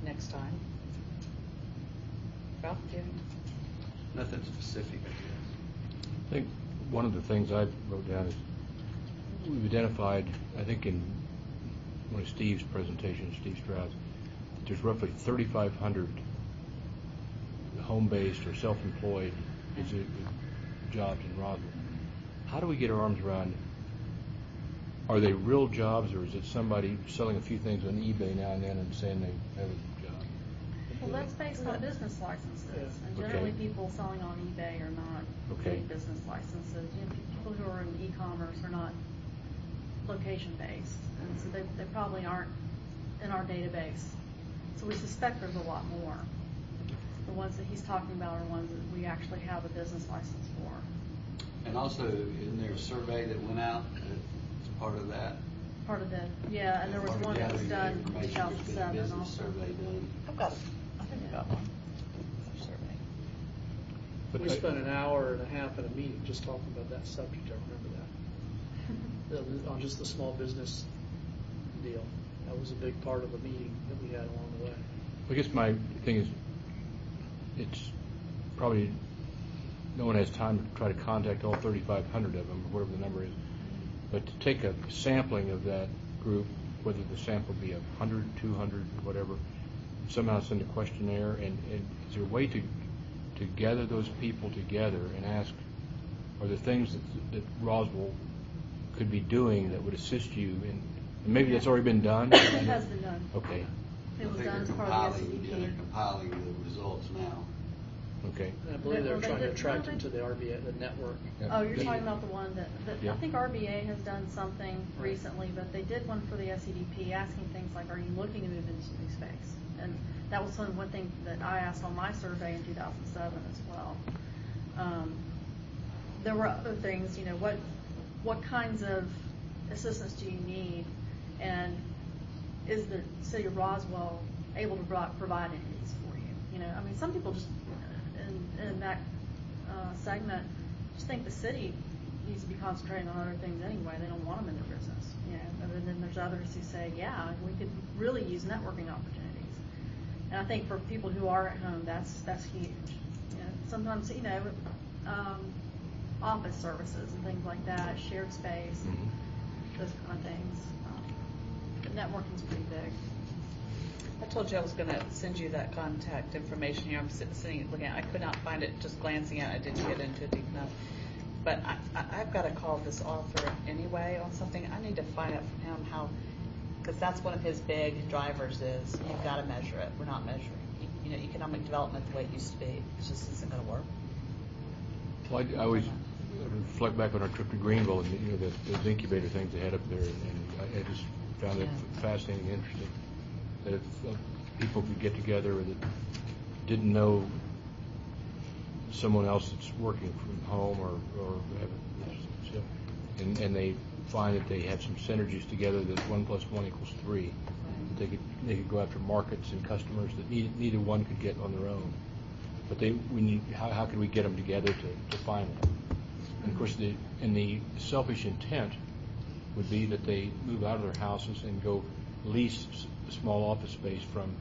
next time. Ralph, do you?
Nothing specific.
I think one of the things I wrote down is we've identified, I think in one of Steve's presentations, Steve Strauss, that there's roughly 3,500 home-based or self-employed jobs in Roswell. How do we get our arms around, are they real jobs, or is it somebody selling a few things on eBay now and then and saying they have a job?
Well, that's based on business licenses, and generally
Okay.
people selling on eBay are not
Okay.
big business licenses. You know, people who are in e-commerce are not location-based, and so they probably aren't in our database. So we suspect there's a lot more. The ones that he's talking about are ones that we actually have a business license for.
And also, isn't there a survey that went out as part of that?
Part of the, yeah, and there was
Part of
one that was
gathering
done in
information, there's been a
2007
business
also.
survey done.
I've got it. I think I've got one. Survey.
But
We spent an hour and a half at a meeting just talking about that subject. I remember that. On just the small business deal. That was a big part of the meeting that we had along the way.
I guess my thing is, it's probably, no one has time to try to contact all 3,500 of them, or whatever the number is. But to take a sampling of that group, whether the sample be 100, 200, whatever, somehow send a questionnaire, and is there a way to gather those people together and ask, are there things that Roswell could be doing that would assist you in, and maybe that's already been done?
It has been done.
Okay,
It was
I think
done as
they're
part of the
compiling- They're
SCDP.
compiling the results now.
okay.
And I believe they're
Well, they
trying to
did-
attract
no,
them
they-
to the RBA, the network.
Oh, you're talking about the one that
Yeah.
I think RBA has done something
Right.
recently, but they did one for the SCDP asking things like, are you looking to move into new space? And that was one thing that I asked on my survey in 2007 as well. There were other things, you know, what kinds of assistance do you need? And is the city of Roswell able to provide any of these for You know, I mean, some people just, in that segment, just think the city needs to be concentrating on other things anyway. They don't want them in their business, you know. And then there's others who say, yeah, we could really use networking opportunities. And I think for people who are at home, that's huge. You know, sometimes, you know, office services and things like that, shared space, those kind of things. Networking's pretty big.
I told you I was going to send you that contact information here. I'm sitting looking at it. I could not find it just glancing at it. I didn't get into it deep enough. But I've got to call this author anyway on something. I need to find out from him how, because that's one of his big drivers is you've got to measure it. We're not measuring. You know, economic development the way it used to be, it just isn't going to work.
Well, I always reflect back on our trip to Greenville and, you know, those incubator things they had up there, and I just found it fascinating and interesting that if people could get together that didn't know someone else that's working from home or and they find that they have some synergies together that 1 + 1 = 3. That they could go after markets and customers that neither one could get on their own. But we need how could we get them together to find that? And of course, the selfish intent would be that they move out of their houses and go lease a small office space from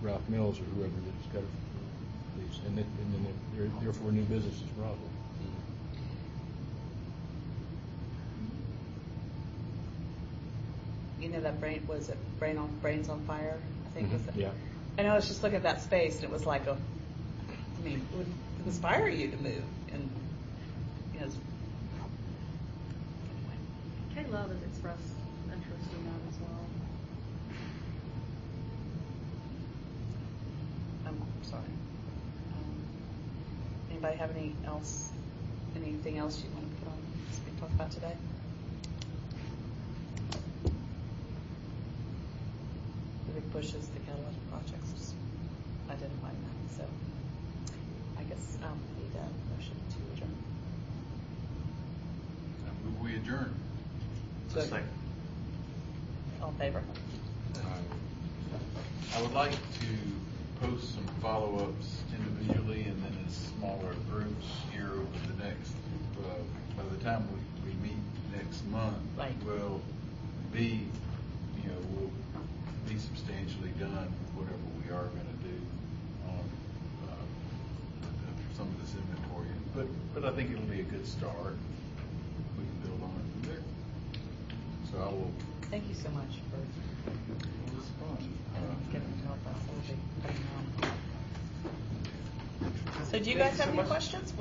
Ralph Mills or whoever that's got a lease, and then they're therefore new businesses for Roswell.
You know that Brains on Fire, I think was it?
Yeah.
And I was just looking at that space, and it was like I mean, it would inspire you to move, and you know.
Kay Love has expressed interest in that as well.
I'm sorry. Anybody have anything else you want to put on to talk about today? The big push is the catalytic projects, just identifying that. So I guess we need a motion to adjourn.
We adjourn.
So, all in favor?
I would like to post some follow-ups individually and then in smaller groups here over the next, by the time we meet next month,
Right.
we'll be substantially done with whatever we are going to do on some of this inventory. But I think it'll be a good start. We can build on it from there. So I will.
Thank you so much for
It was fun.
giving me help us. So do you guys have any questions?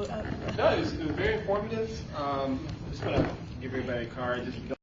No, it was very informative. I just want to give everybody a card. Just